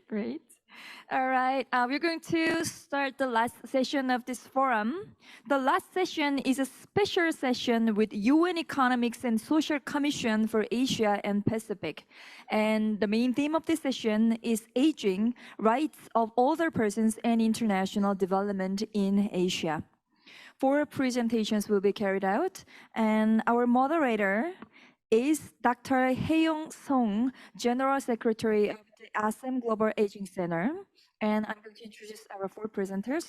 Great. All right, we're going to start the last session of this forum. The last session is a special session with UN Economics and Social Commission for Asia and Pacific. And the main theme of this session is aging, rights of older persons and international development in Asia. 4 presentations will be carried out, and our moderator is Dr. Hae-Yung Song, General Secretary of the ASEM Global Aging Center. And I'm going to introduce our 4 presenters.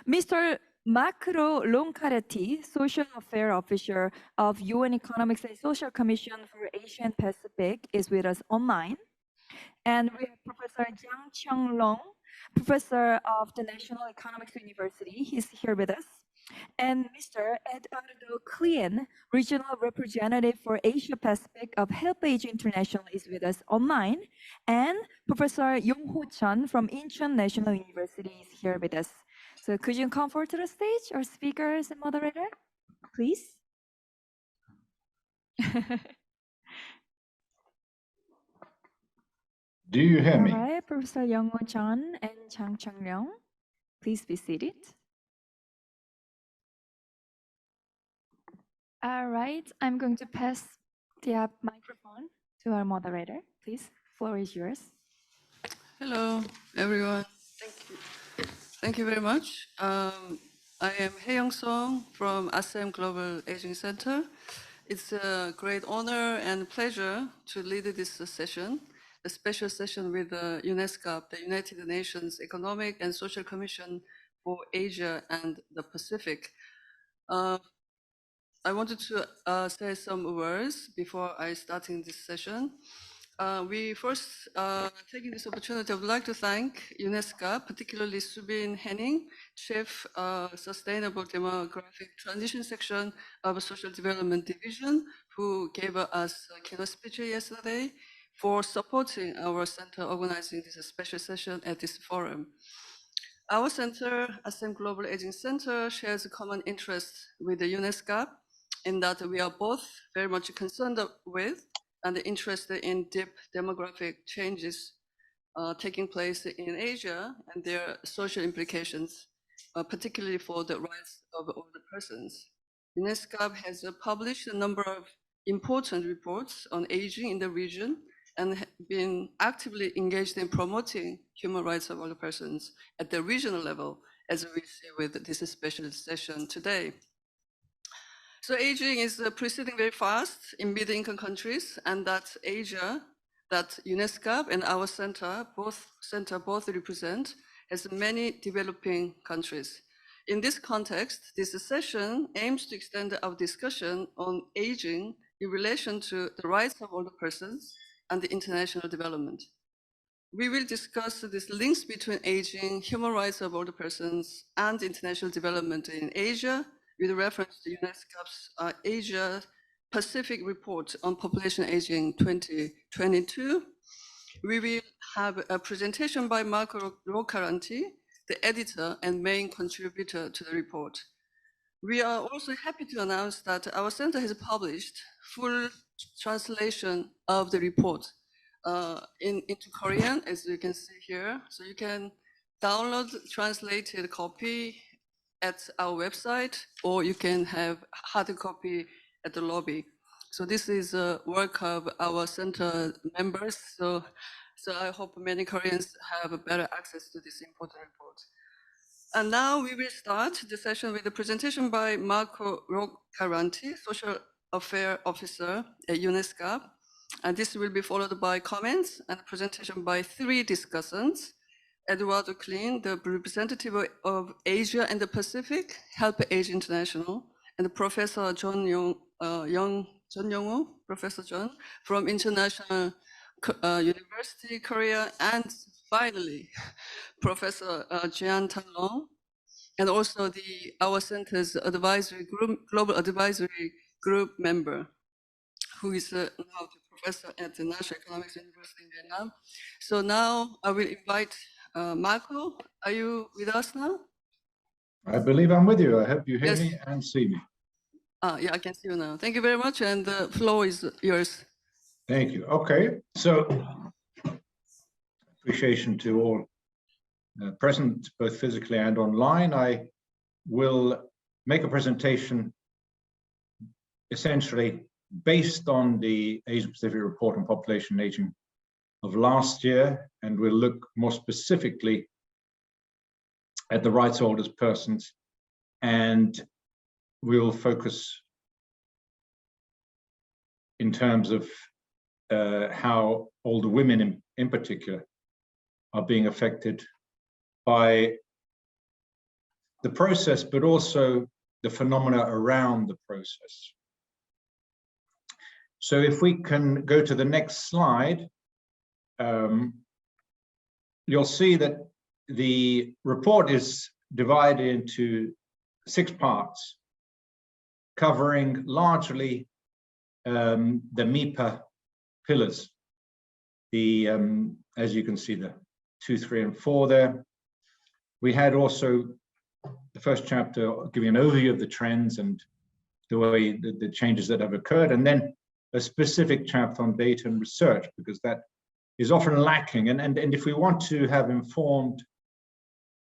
Mr. Macro Roncarati, Social Affairs Officer of UN Economics and Social Commission for Asia and Pacific, is with us online. And we have Professor Jang Cheong-long, Professor of the National Economics University. He's here with us. And Mr. Eduardo Klien, Regional Representative for Asia Pacific of HelpAge International, is with us online. And Professor Yongho Chon from Incheon National University is here with us. So could you come forward to the stage, our speakers and moderator, please? Do you hear me? All right, Professor Yongho Chon and Jang Cheong-long, please be seated. All right, I'm going to pass the microphone to our moderator. Please, floor is yours. Hello, everyone. Thank you. Thank you very much. I am Hae-Yung Song from ASEM Global Aging Center. It's a great honor and pleasure to lead this session, a special session with UNESCAP, the United Nations Economic and Social Commission for Asia and the Pacific. I wanted to say some words before I start in this session. We first, taking this opportunity, I would like to thank UNESCAP, particularly Subin Henning, Chief Sustainable Demographic Transition Section of Social Development Division, who gave us a keynote speech yesterday for supporting our center organizing this special session at this forum. Our center, ASEM Global Aging Center, shares a common interest with the UNESCAP in that we are both very much concerned with and interested in deep demographic changes taking place in Asia and their social implications, particularly for the rights of older persons. UNESCAP has published a number of important reports on aging in the region and been actively engaged in promoting human rights of older persons at the regional level, as we see with this special session today. So aging is proceeding very fast in middle-income countries, and that Asia, that UNESCAP and our center both represent, has many developing countries. In this context, this session aims to extend our discussion on aging in relation to the rights of older persons and the international development. We will discuss these links between aging, human rights of older persons, and international development in Asia, with reference to UNESCAP's Asia Pacific report on population aging 2022. We will have a presentation by Marco Roncarati, the editor and main contributor to the report. We are also happy to announce that our center has published full translation of the report into Korean, as you can see here. So you can download the translated copy at our website, or you can have hard copy at the lobby. So this is a work of our center members. So I hope many Koreans have a better access to this important report. And now we will start the session with a presentation by Marco Roncarati, Social Affairs Officer at UNESCAP. And this will be followed by comments and a presentation by 3 discussants. Eduardo Klien, the representative of Asia and the Pacific, HelpAge International, and Professor Chon Yongho, Professor Chon, from International University, Korea, and finally, Professor Jian Tanlong, and also our center's advisory group, global advisory group member, who is now the professor at the National Economics University in Vietnam. So now I will invite Marco. Are you with us now? I believe I'm with you. I hope you hear Yes. me and see me. Yeah, I can see you now. Thank you very much, and the floor is yours. Thank you. Okay, so appreciation to all present, both physically and online. I will make a presentation essentially based on the Asia-Pacific Report on Population Aging of last year, and we'll look more specifically at the rights holders persons, and we'll focus in terms of how older women in particular are being affected by the process, but also the phenomena around the process. So if we can go to the next slide, you'll see that the report is divided into 6 parts, covering largely the MIPA pillars. As you can see, the 2, 3, and 4 there. We had also the first chapter giving an overview of the trends and the way the changes that have occurred, and then a specific chapter on data and research, because that is often lacking. And if we want to have informed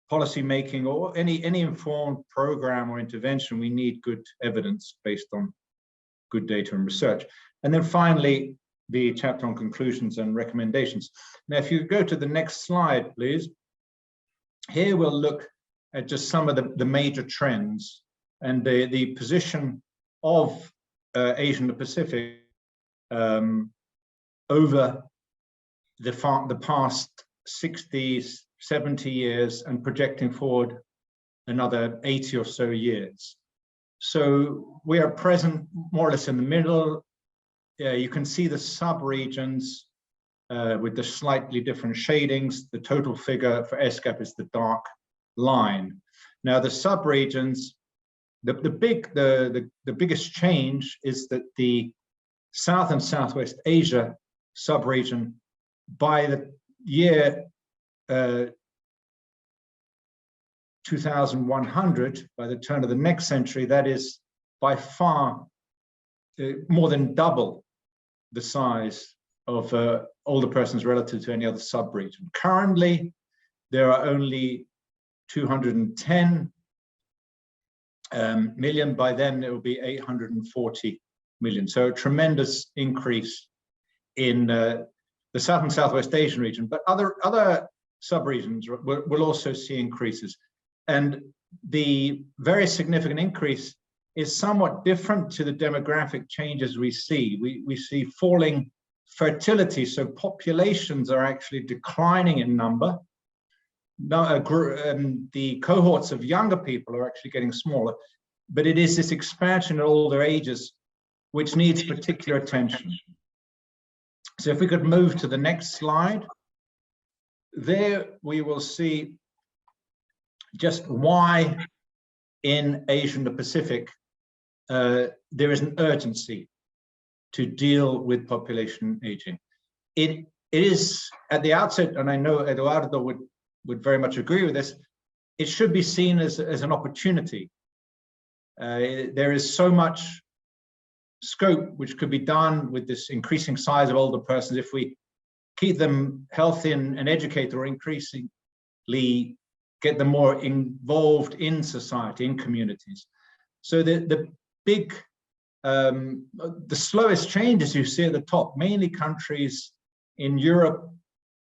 policy making or any informed program or intervention, we need good evidence based on good data and research. And then finally, the chapter on conclusions and recommendations. Now, if you go to the next slide, please. Here we'll look at just some of the major trends and the position of Asia and Pacific over the past 60, 70 years and projecting forward another 80 or so years. So we are present more or less in the middle. You can see the sub-regions with the slightly different shadings. The total figure for ESCAP is the dark line. Now the sub-regions, the biggest change is that the South and Southwest Asia sub-region, by the year 2100, by the turn of the next century, that is by far more than double the size of older persons relative to any other sub-region. Currently, there are only 210 million. By then, it will be 840 million. So a tremendous increase in the South and Southwest Asian region, but other sub-regions will also see increases. And the very significant increase is somewhat different to the demographic changes we see. We see falling fertility, so populations are actually declining in number. Now, the cohorts of younger people are actually getting smaller, but it is this expansion at older ages which needs particular attention. So if we could move to the next slide, there we will see just why in Asia and the Pacific there is an urgency to deal with population aging. It is at the outset, and I know Eduardo would very much agree with this, it should be seen as an opportunity. There is so much scope which could be done with this increasing size of older persons if we keep them healthy and educated, or increasingly get them more involved in society, in communities. So the slowest changes you see at the top, mainly countries in Europe,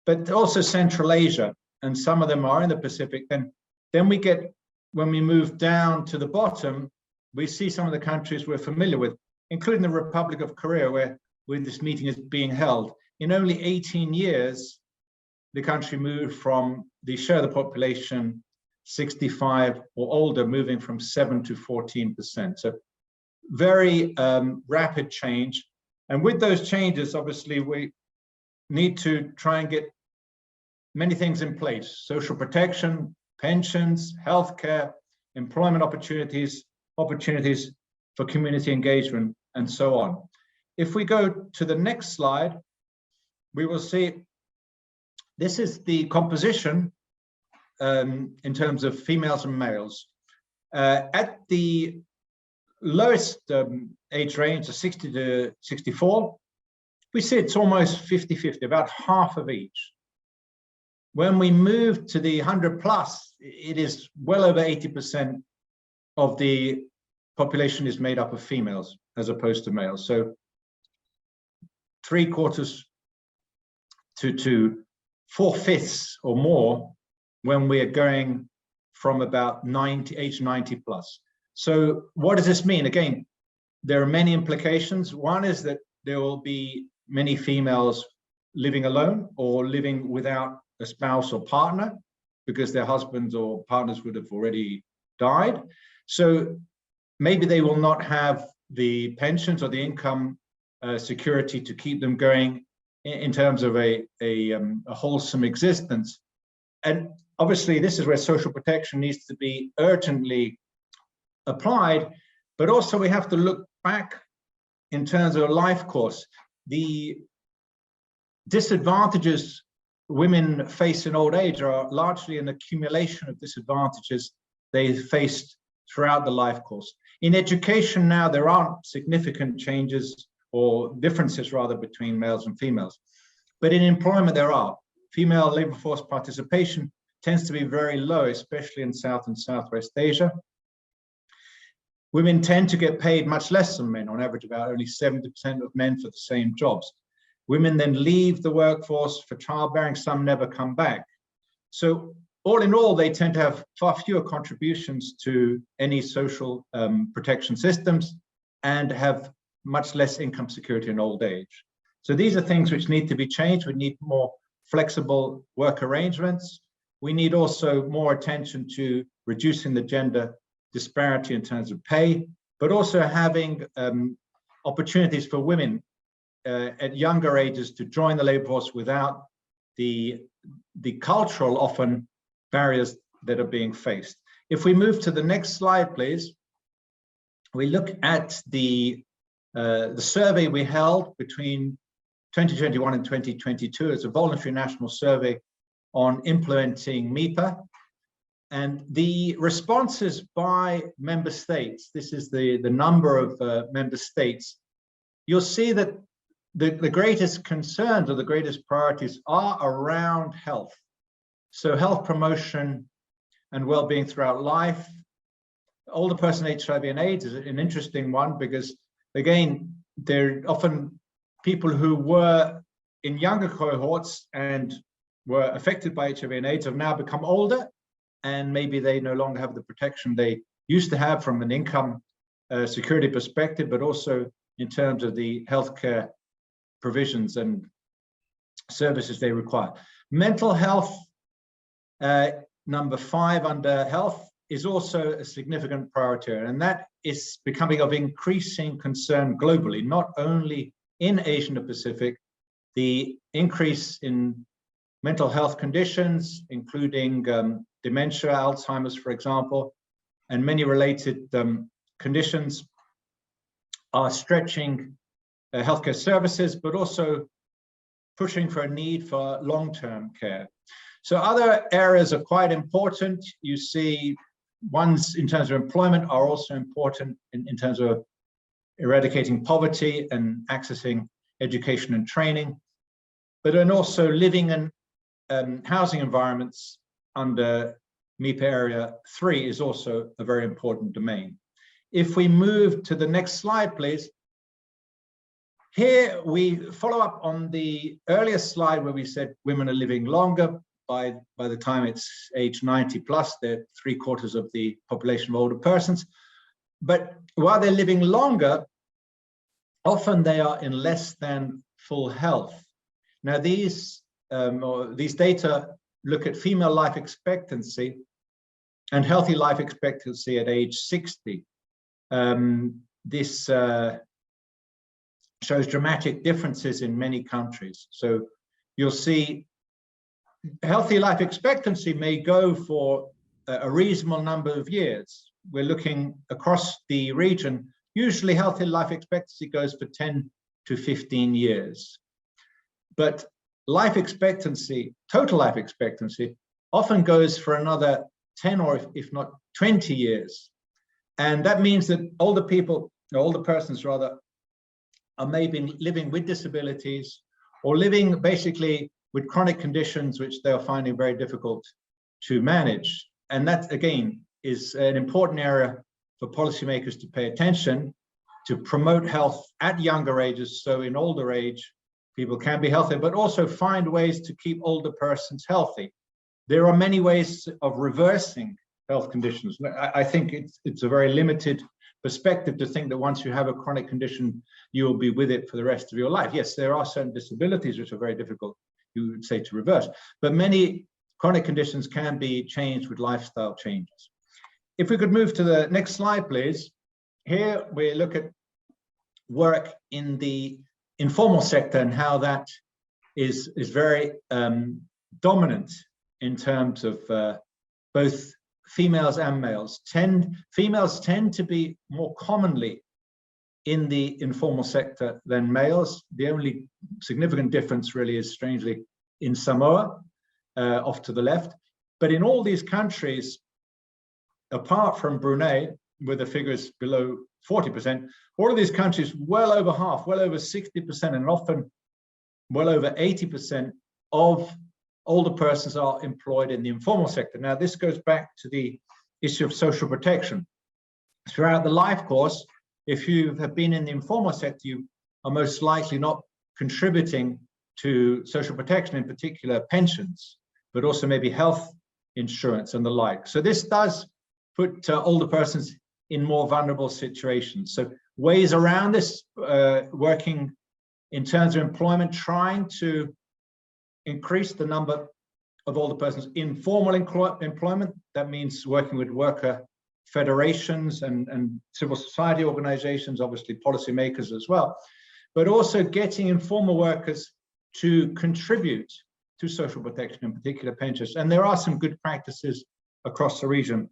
but also Central Asia, and some of them are in the Pacific. Then we get, when we move down to the bottom, we see some of the countries we're familiar with, including the Republic of Korea, where this meeting is being held. In only 18 years, the country moved from the share of the population 65 or older, moving from 7 to 14%. So very rapid change. And with those changes, obviously, we need to try and get many things in place: social protection, pensions, healthcare, employment opportunities, opportunities for community engagement, and so on. If we go to the next slide, we will see this is the composition in terms of females and males. At the lowest age range, the 60 to 64, we see it's almost 50-50, about half of each. When we move to the 100 plus, it is well over 80% of the population is made up of females as opposed to males. So 3/4 to 4/5 or more when we are going from about age 90 plus. So what does this mean? Again, there are many implications. One is that there will be many females living alone or living without a spouse or partner because their husbands or partners would have already died. So maybe they will not have the pensions or the income security to keep them going in terms of a wholesome existence. And obviously, this is where social protection needs to be urgently applied, but also we have to look back in terms of a life course. The disadvantages women face in old age are largely an accumulation of disadvantages they faced throughout the life course. In education now, there aren't significant changes or differences rather between males and females, but in employment there are. Female labor force participation tends to be very low, especially in South and Southwest Asia. Women tend to get paid much less than men, on average about only 70% of men for the same jobs. Women then leave the workforce for childbearing, some never come back. So all in all, they tend to have far fewer contributions to any social protection systems and have much less income security in old age. So these are things which need to be changed. We need more flexible work arrangements. We need also more attention to reducing the gender disparity in terms of pay, but also having opportunities for women at younger ages to join the labor force without the cultural, often, barriers that are being faced. If we move to the next slide, please, we look at the survey we held between 2021 and 2022 as a voluntary national survey on implementing MIPA. And the responses by member states, this is the number of member states, you'll see that the greatest concerns or the greatest priorities are around health. So health promotion and well-being throughout life. Older person HIV and AIDS is an interesting one because, again, they're often people who were in younger cohorts and were affected by HIV and AIDS have now become older, and maybe they no longer have the protection they used to have from an income security perspective, but also in terms of the healthcare provisions and services they require. Mental health, number 5 under health, is also a significant priority, and that is becoming of increasing concern globally, not only in Asia and Pacific. The increase in mental health conditions, including dementia, Alzheimer's, for example, and many related conditions are stretching healthcare services, but also pushing for a need for long-term care. So other areas are quite important. You see ones in terms of employment are also important in terms of eradicating poverty and accessing education and training, but then also living in housing environments under MIPA Area 3 is also a very important domain. If we move to the next slide, please. Here we follow up on the earlier slide where we said women are living longer. By the time it's age 90 plus, they're 3/4 of the population of older persons. But while they're living longer, often they are in less than full health. Now these data look at female life expectancy and healthy life expectancy at age 60. This shows dramatic differences in many countries. So you'll see healthy life expectancy may go for a reasonable number of years. We're looking across the region. Usually healthy life expectancy goes for 10 to 15 years. But life expectancy, total life expectancy, often goes for another 10 or if not 20 years. And that means that older people, or older persons rather, are maybe living with disabilities or living basically with chronic conditions which they are finding very difficult to manage. And that, again, is an important area for policymakers to pay attention to promote health at younger ages, so in older age, people can be healthier, but also find ways to keep older persons healthy. There are many ways of reversing health conditions. I think it's a very limited perspective to think that once you have a chronic condition, you will be with it for the rest of your life. Yes, there are certain disabilities which are very difficult, you would say, to reverse, but many chronic conditions can be changed with lifestyle changes. If we could move to the next slide, please. Here we look at work in the informal sector and how that is very dominant in terms of both females and males. Females tend to be more commonly in the informal sector than males. The only significant difference really is, strangely, in Samoa, off to the left. But in all these countries, apart from Brunei, where the figures below 40%, all of these countries, well over half, well over 60%, and often well over 80% of older persons are employed in the informal sector. Now, this goes back to the issue of social protection. Throughout the life course, if you have been in the informal sector, you are most likely not contributing to social protection, in particular pensions, but also maybe health insurance and the like. So this does put older persons in more vulnerable situations. So ways around this, working in terms of employment, trying to increase the number of older persons in formal employment. That means working with worker federations and civil society organizations, obviously policymakers as well, but also getting informal workers to contribute to social protection, in particular pensions. And there are some good practices across the region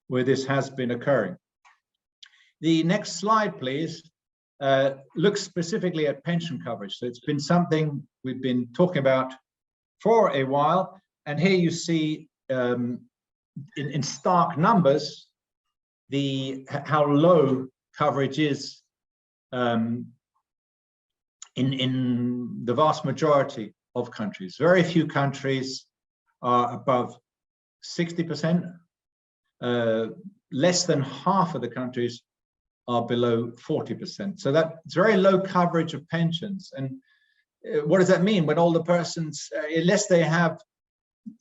where this has been occurring. The next slide, please, looks specifically at pension coverage. So it's been something we've been talking about for a while. And here you see in stark numbers, how low coverage is in the vast majority of countries. Very few countries are above 60%. Less than half of the countries are below 40%. So that's very low coverage of pensions. And what does that mean? When older persons, unless they have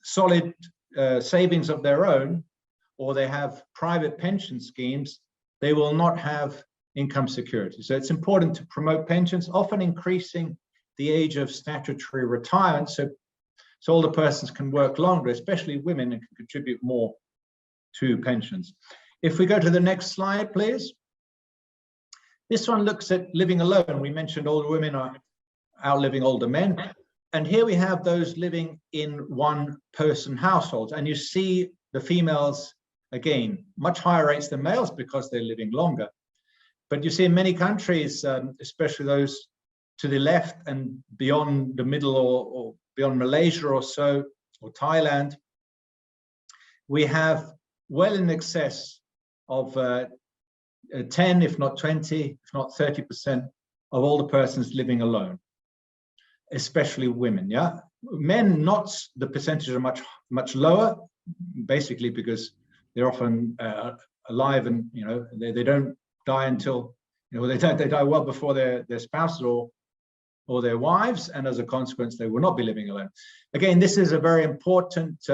solid savings of their own, or they have private pension schemes, they will not have income security. So it's important to promote pensions, often increasing the age of statutory retirement, so older persons can work longer, especially women, and can contribute more to pensions. If we go to the next slide, please. This one looks at living alone. We mentioned older women are outliving older men. And here we have those living in one-person households. And you see the females, again, much higher rates than males because they're living longer. But you see in many countries, especially those to the left and beyond the middle, or beyond Malaysia or so, or Thailand, we have well in excess of 10, if not 20, if not 30% of older persons living alone, especially women. Yeah, men, not the percentages are much lower, basically because they're often alive, and they don't die until they die well before their spouses or their wives, and as a consequence they will not be living alone. Again, this is a very important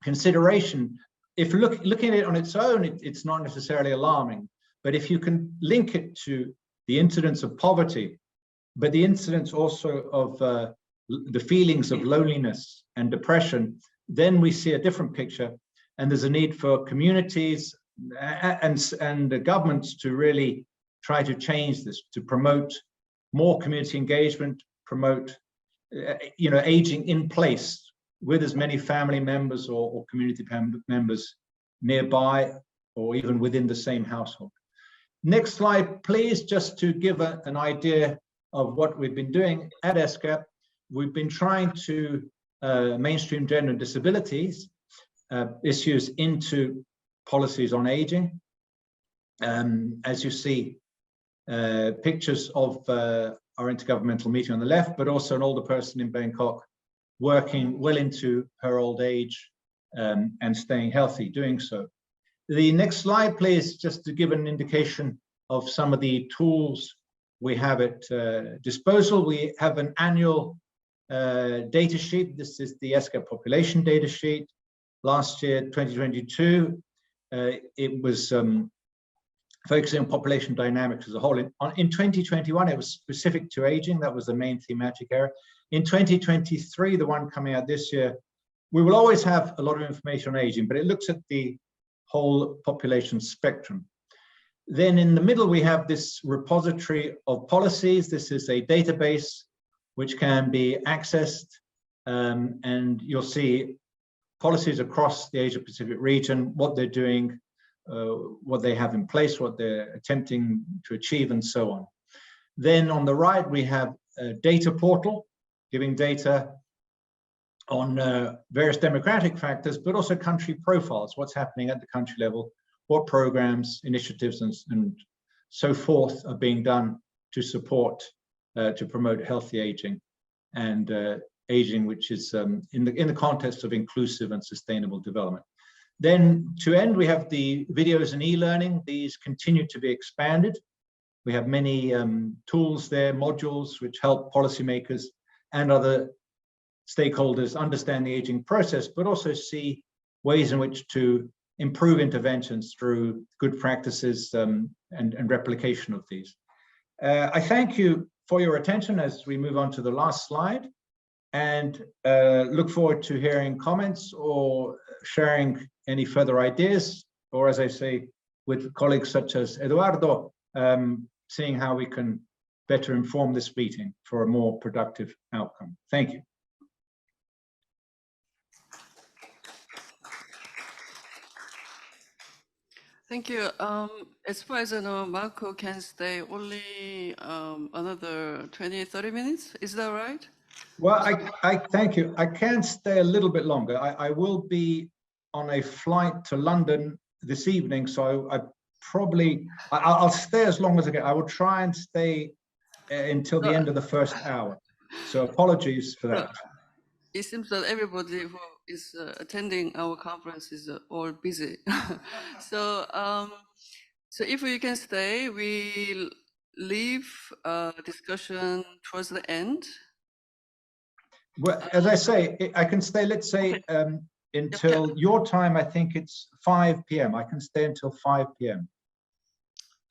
consideration. If looking at it on its own, it's not necessarily alarming, but if you can link it to the incidence of poverty, but the incidence also of the feelings of loneliness and depression, then we see a different picture, and there's a need for communities and the governments to really try to change this, to promote more community engagement, promote aging in place with as many family members or community members nearby, or even within the same household. Next slide, please, just to give an idea of what we've been doing at ESCAP. We've been trying to mainstream gender and disabilities issues into policies on aging. As you see, pictures of our intergovernmental meeting on the left, but also an older person in Bangkok working well into her old age and staying healthy doing so. The next slide, please, just to give an indication of some of the tools we have at disposal. We have an annual data sheet. This is the UNESCAP population data sheet. Last year, 2022, it was focusing on population dynamics as a whole. In 2021, it was specific to aging. That was the main thematic area. In 2023, the one coming out this year, we will always have a lot of information on aging, but it looks at the whole population spectrum. Then in the middle, we have this repository of policies. This is a database which can be accessed, and you'll see policies across the Asia-Pacific region, what they're doing, what they have in place, what they're attempting to achieve, and so on. Then on the right, we have a data portal, giving data on various demographic factors, but also country profiles, what's happening at the country level, what programs, initiatives, and so forth are being done to support, to promote healthy aging and aging, which is in the context of inclusive and sustainable development. Then to end, we have the videos and e-learning. These continue to be expanded. We have many tools there, modules, which help policymakers and other stakeholders understand the aging process, but also see ways in which to improve interventions through good practices and replication of these. I thank you for your attention as we move on to the last slide, and look forward to hearing comments or sharing any further ideas, or as I say, with colleagues such as Eduardo, seeing how we can better inform this meeting for a more productive outcome. Thank you. Thank you. As far as I know, Marco can stay only another 20, 30 minutes. Is that right? Well, I thank you. I can stay a little bit longer. I will be on a flight to London this evening, so I'll stay as long as I can. I will try and stay until the end of the first hour. So apologies for that. It seems that everybody who is attending our conference is all busy. So if you can stay, we'll leave discussion towards the end. Well, as I say, I can stay, let's say, until your time. I think it's 5 p.m. I can stay until 5 p.m.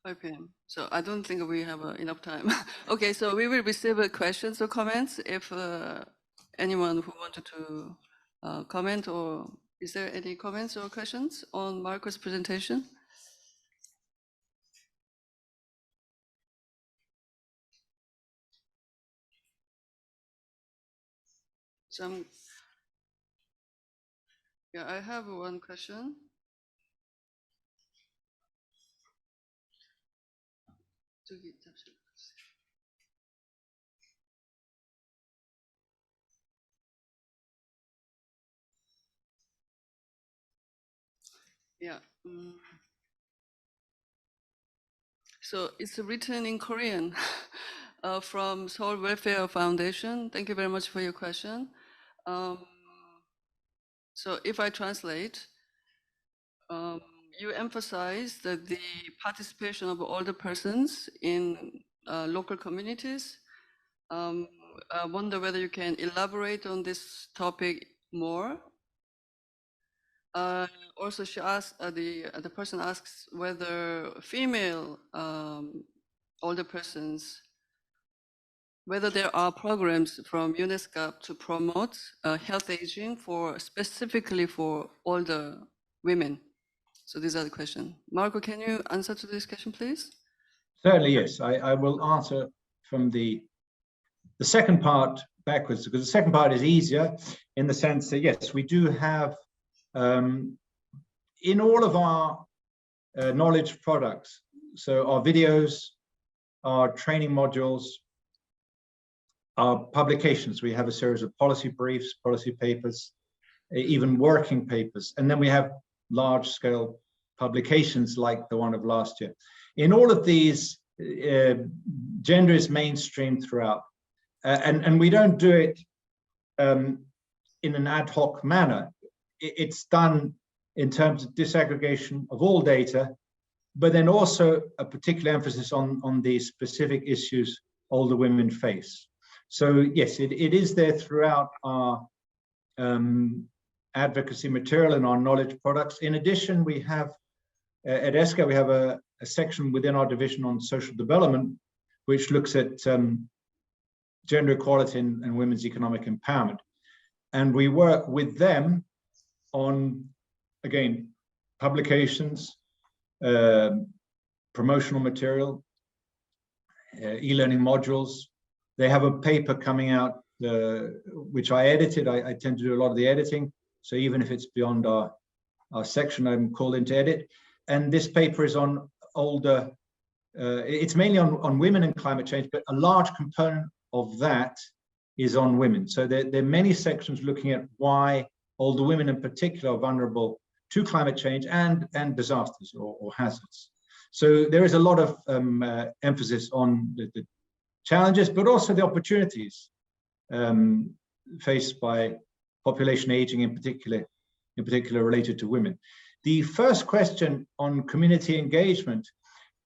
5 p.m. So I don't think we have enough time. Okay, so we will receive questions or comments if anyone who wanted to comment, or is there any comments or questions on Marco's presentation? Yeah, I have one question. Yeah. So it's written in Korean from Seoul Welfare Foundation. Thank you very much for your question. So if I translate, you emphasize that the participation of older persons in local communities. I wonder whether you can elaborate on this topic more. Also, she asked, the person asks whether female older persons, whether there are programs from UNESCAP to promote health aging specifically for older women. So these are the questions. Marco, can you answer to this question, please? Certainly, yes. I will answer from the second part backwards, because the second part is easier in the sense that, yes, we do have in all of our knowledge products, so our videos, our training modules, our publications, we have a series of policy briefs, policy papers, even working papers, and then we have large-scale publications like the one of last year. In all of these, gender is mainstreamed throughout. And we don't do it in an ad hoc manner. It's done in terms of disaggregation of all data, but then also a particular emphasis on the specific issues older women face. So yes, it is there throughout our advocacy material and our knowledge products. In addition, we have at ESCA, we have a section within our division on social development, which looks at gender equality and women's economic empowerment. And we work with them on, again, publications, promotional material, e-learning modules. They have a paper coming out, which I edited. I tend to do a lot of the editing. So even if it's beyond our section, I'm called in to edit. And this paper is on older, it's mainly on women and climate change, but a large component of that is on women. So there are many sections looking at why older women in particular are vulnerable to climate change and disasters or hazards. So there is a lot of emphasis on the challenges, but also the opportunities faced by population aging, in particular related to women. The first question on community engagement,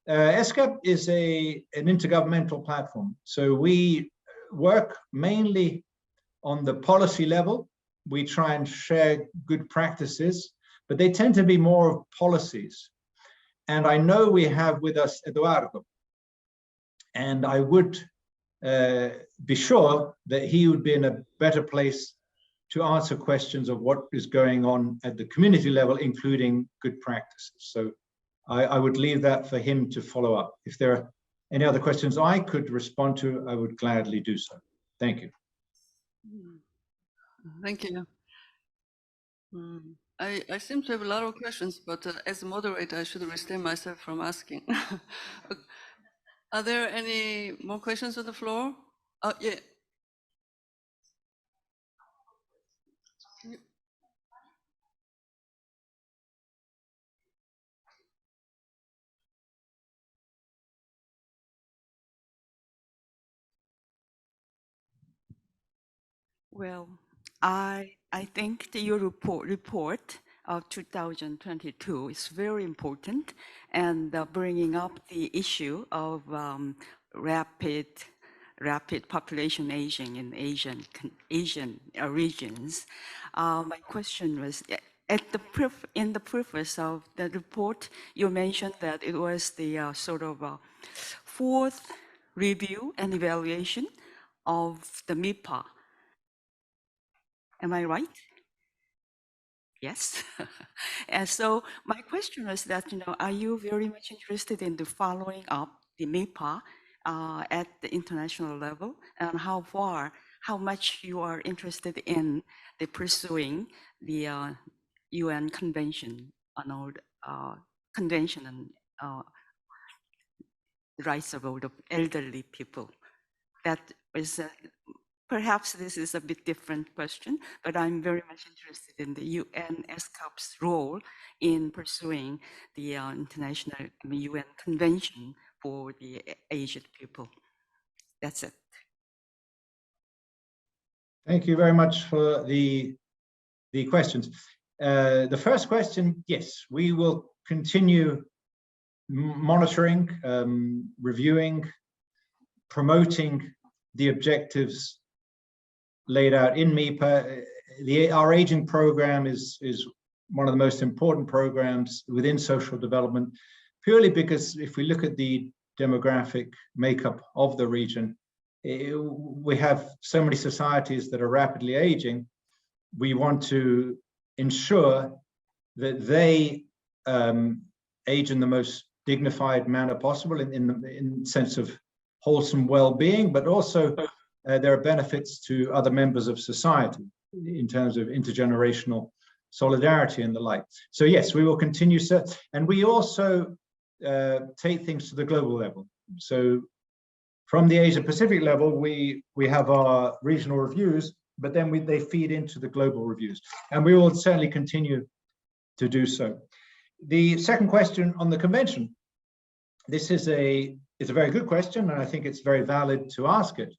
ESCAP is an intergovernmental platform. So we work mainly on the policy level. We try and share good practices, but they tend to be more of policies. And I know we have with us Eduardo, and I would be sure that he would be in a better place to answer questions of what is going on at the community level, including good practices. So I would leave that for him to follow up. If there are any other questions I could respond to, I would gladly do so. Thank you. Thank you. I seem to have a lot of questions, but as a moderator, I should restrain myself from asking. Are there any more questions on the floor? Yeah. Well, I think that your report of 2022 is very important, and bringing up the issue of rapid population aging in Asian regions. My question was, in the preface of the report, you mentioned that it was the sort of fourth review and evaluation of the MIPA. Am I right? Yes. And so my question was that, are you very much interested in the following up the MIPA at the international level, and how much you are interested in the pursuing the UN Convention on the rights of older elderly people? That was perhaps this is a bit different question, but I'm very much interested in the UNESCAP's role in pursuing the international UN Convention for the aged people. That's it. Thank you very much for the questions. The first question, yes, we will continue monitoring, reviewing, promoting the objectives laid out in MIPA. Our aging program is one of the most important programs within social development, purely because if we look at the demographic makeup of the region, we have so many societies that are rapidly aging. We want to ensure that they age in the most dignified manner possible in the sense of wholesome well-being, but also there are benefits to other members of society in terms of intergenerational solidarity and the like. So yes, we will continue, and we also take things to the global level. So from the Asia Pacific level, we have our regional reviews, but then they feed into the global reviews, and we will certainly continue to do so. The second question on the convention, this is a it's a very good question, and I think it's very valid to ask it.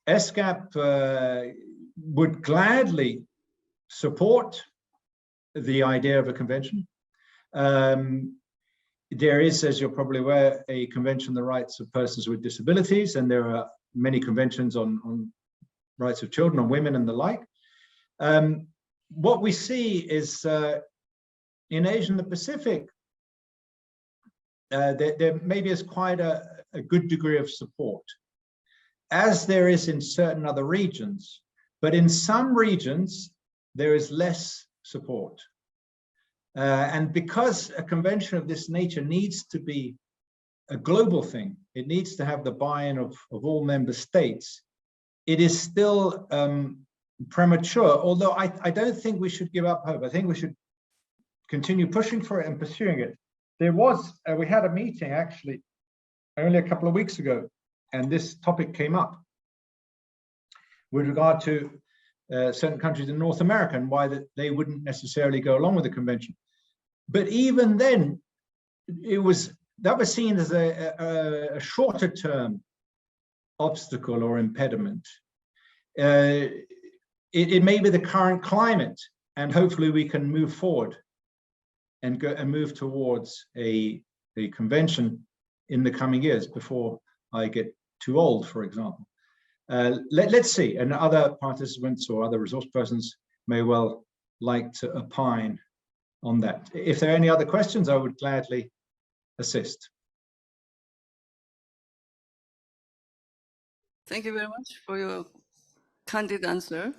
ESCAP would gladly support the idea of a convention. There is, as you're probably aware, a convention on the rights of persons with disabilities, and there are many conventions on rights of children, on women and the like. What we see is in Asia and the Pacific, there maybe is quite a good degree of support, as there is in certain other regions. But in some regions, there is less support. And because a convention of this nature needs to be a global thing, it needs to have the buy-in of all member states, it is still premature, although I don't think we should give up hope. I think we should continue pushing for it and pursuing it. There was, we had a meeting actually only a couple of weeks ago, and this topic came up with regard to certain countries in North America and why they wouldn't necessarily go along with the convention. But even then, that was seen as a shorter term obstacle or impediment. It may be the current climate, and hopefully we can move forward and move towards a convention in the coming years before I get too old, for example. Let's see, and other participants or other resource persons may well like to opine on that. If there are any other questions, I would gladly assist. Thank you very much for your candid answer.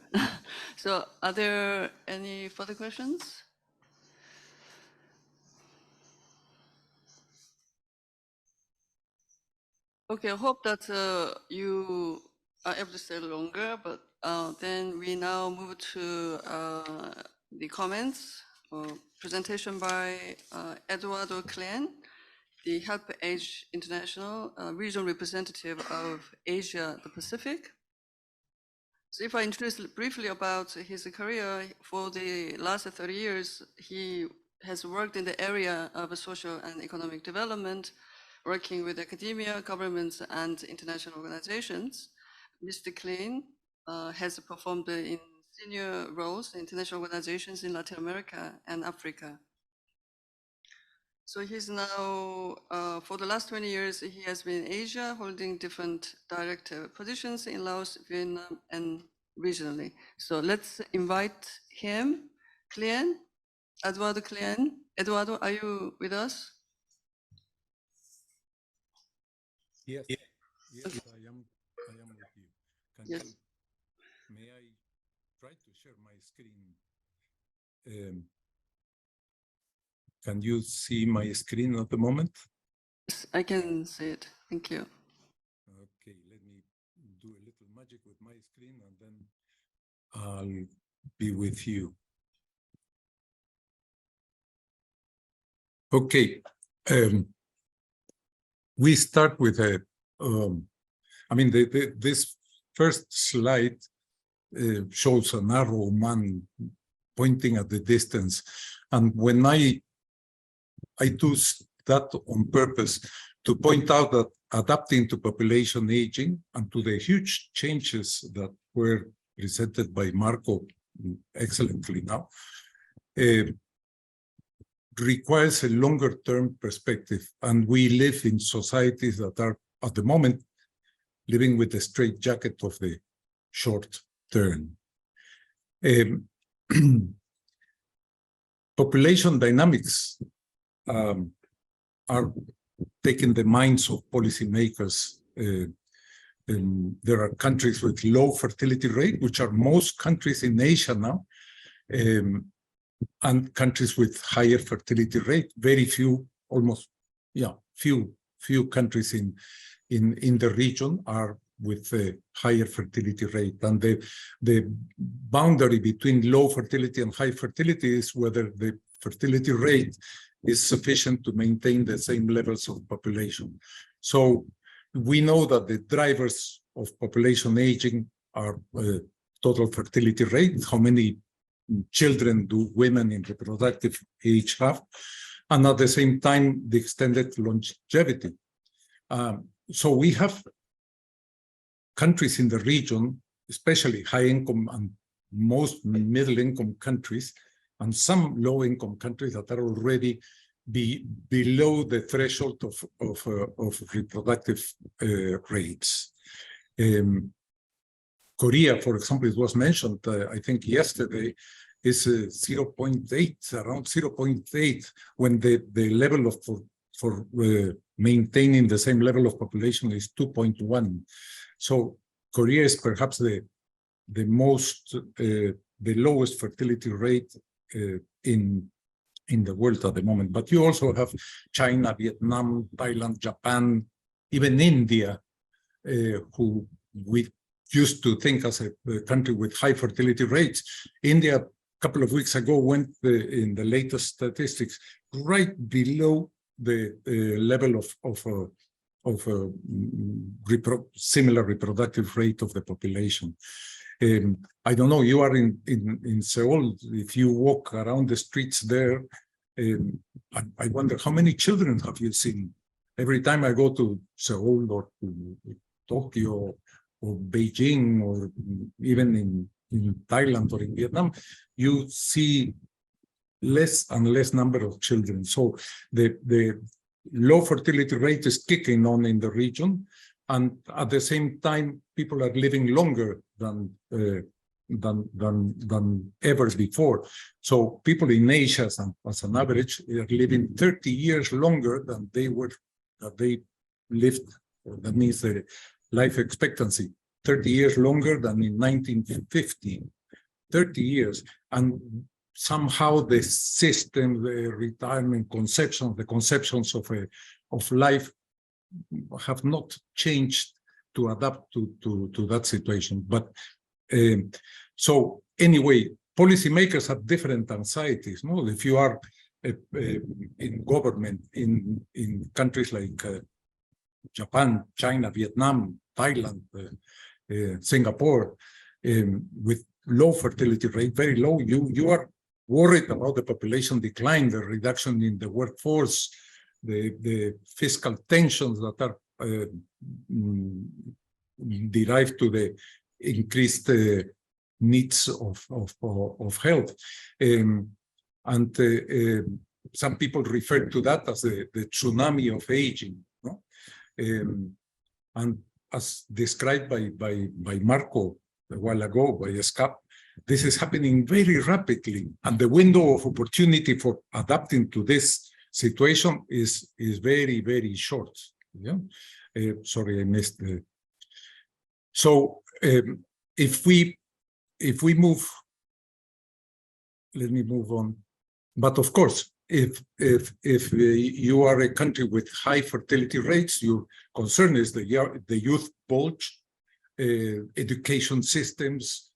So are there any further questions? Okay, I hope that you are able to stay longer, but then we now move to the comments or presentation by Eduardo Klien, the HelpAge International regional representative of Asia the Pacific. So if I introduce briefly about his career, for the last 30 years, he has worked in the area of social and economic development, working with academia, governments, and international organizations. Mr. Klien has performed in senior roles in international organizations in Latin America and Africa. So he's now, for the last 20 years, he has been in Asia, holding different director positions in Laos, Vietnam, and regionally. So let's invite him, Klien, Eduardo Klien. Eduardo, are you with us? Yes, Okay. I am with you. Yes. May I try to share my screen? Can you see my screen at the moment? Yes, I can see it. Thank you. Okay, let me do a little magic with my screen and then I'll be with you. Okay. We start with a, this first slide shows an arrow man pointing at the distance. And when I do that on purpose to point out that adapting to population aging and to the huge changes that were presented by Marco excellently now, requires a longer-term perspective, and we live in societies that are, at the moment, living with the straitjacket of the short term. Population dynamics are taking the minds of policymakers. There are countries with low fertility rate, which are most countries in Asia now, and countries with higher fertility rate. Very few, almost, few countries in the region are with a higher fertility rate. And the boundary between low fertility and high fertility is whether the fertility rate is sufficient to maintain the same levels of population. So we know that the drivers of population aging are total fertility rate, how many children do women in reproductive age have, and at the same time, the extended longevity. So we have countries in the region, especially high-income and most middle-income countries, and some low-income countries that are already below the threshold of reproductive rates. Korea, for example, it was mentioned, I think yesterday, is 0.8, around 0.8, when the level of for maintaining the same level of population is 2.1. So Korea is perhaps the lowest fertility rate in the world at the moment. But you also have China, Vietnam, Thailand, Japan, even India, who we used to think as a country with high fertility rates. India, a couple of weeks ago, went in the latest statistics right below the level of similar reproductive rate of the population. I don't know, you are in Seoul. If you walk around the streets there, I wonder how many children have you seen? Every time I go to Seoul or to Tokyo or Beijing or even in Thailand or in Vietnam, you see less and less number of children. So the low fertility rate is kicking on in the region, and at the same time, people are living longer than ever before. So people in Asia, as an average, are living 30 years longer than they lived. That means the life expectancy 30 years longer than in 1950. 30 years, and somehow the system, the retirement conception, the conceptions of life have not changed to adapt to that situation. But so anyway, policymakers have different anxieties. No, if you are in government in countries like Japan, China, Vietnam, Thailand, Singapore, with low fertility rate, very low, you are worried about the population decline, the reduction in the workforce, the fiscal tensions that are derived to the increased needs of health. Some people refer to that as the tsunami of aging. No? And as described by Marco a while ago, by UNESCAP, this is happening very rapidly, and the window of opportunity for adapting to this situation is very, very short. Yeah? Sorry, I missed. So if we move, let me move on. But of course, if you are a country with high fertility rates, your concern is the youth bulge, education systems,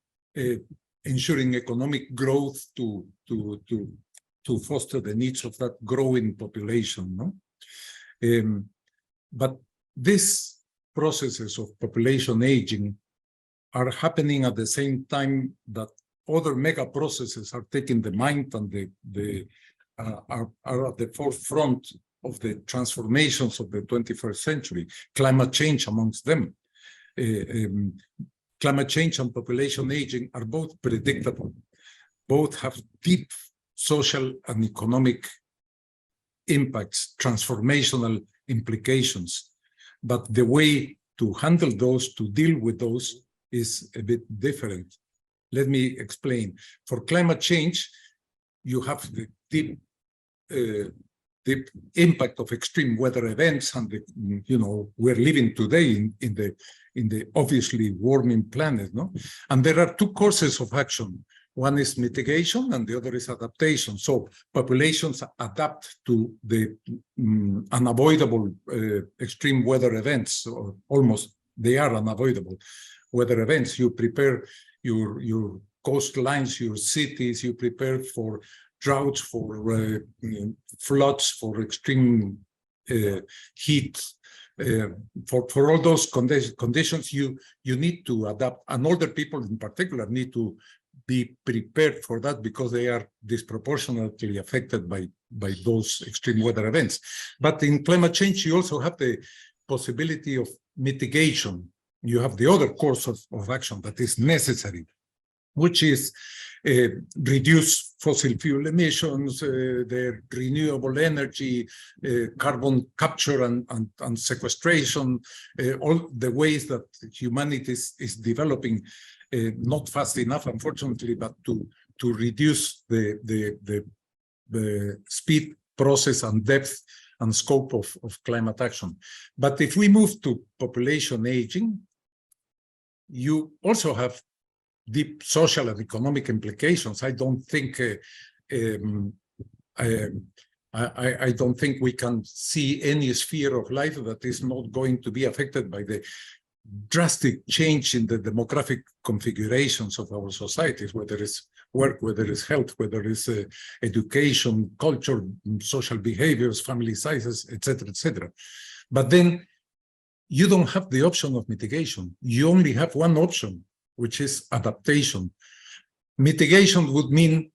ensuring economic growth to foster the needs of that growing population. No? But these processes of population aging are happening at the same time that other mega processes are taking the mind and are at the forefront of the transformations of the 21st century, climate change amongst them. Climate change and population aging are both predictable. Both have deep social and economic impacts, transformational implications. But the way to handle those, to deal with those, is a bit different. Let me explain. For climate change, you have the deep impact of extreme weather events, and we're living today in the obviously warming planet, no? And there are two courses of action. One is mitigation, and the other is adaptation. So populations adapt to the unavoidable extreme weather events, or almost they are unavoidable weather events. You prepare your coastlines, your cities, you prepare for droughts, for floods, for extreme heat. For all those conditions, you need to adapt, and older people in particular need to be prepared for that because they are disproportionately affected by those extreme weather events. But in climate change, you also have the possibility of mitigation, you have the other course of action that is necessary, which is reduce fossil fuel emissions, the renewable energy, carbon capture and sequestration, all the ways that humanity is developing, not fast enough, unfortunately, but to reduce the speed, process, and depth and scope of climate action. But if we move to population aging, you also have deep social and economic implications. I don't think I don't think we can see any sphere of life that is not going to be affected by the drastic change in the demographic configurations of our societies, whether it's work, whether it's health, whether it's education, culture, social behaviors, family sizes, etc., etc. But then you don't have the option of mitigation. You only have one option, which is adaptation. Mitigation would mean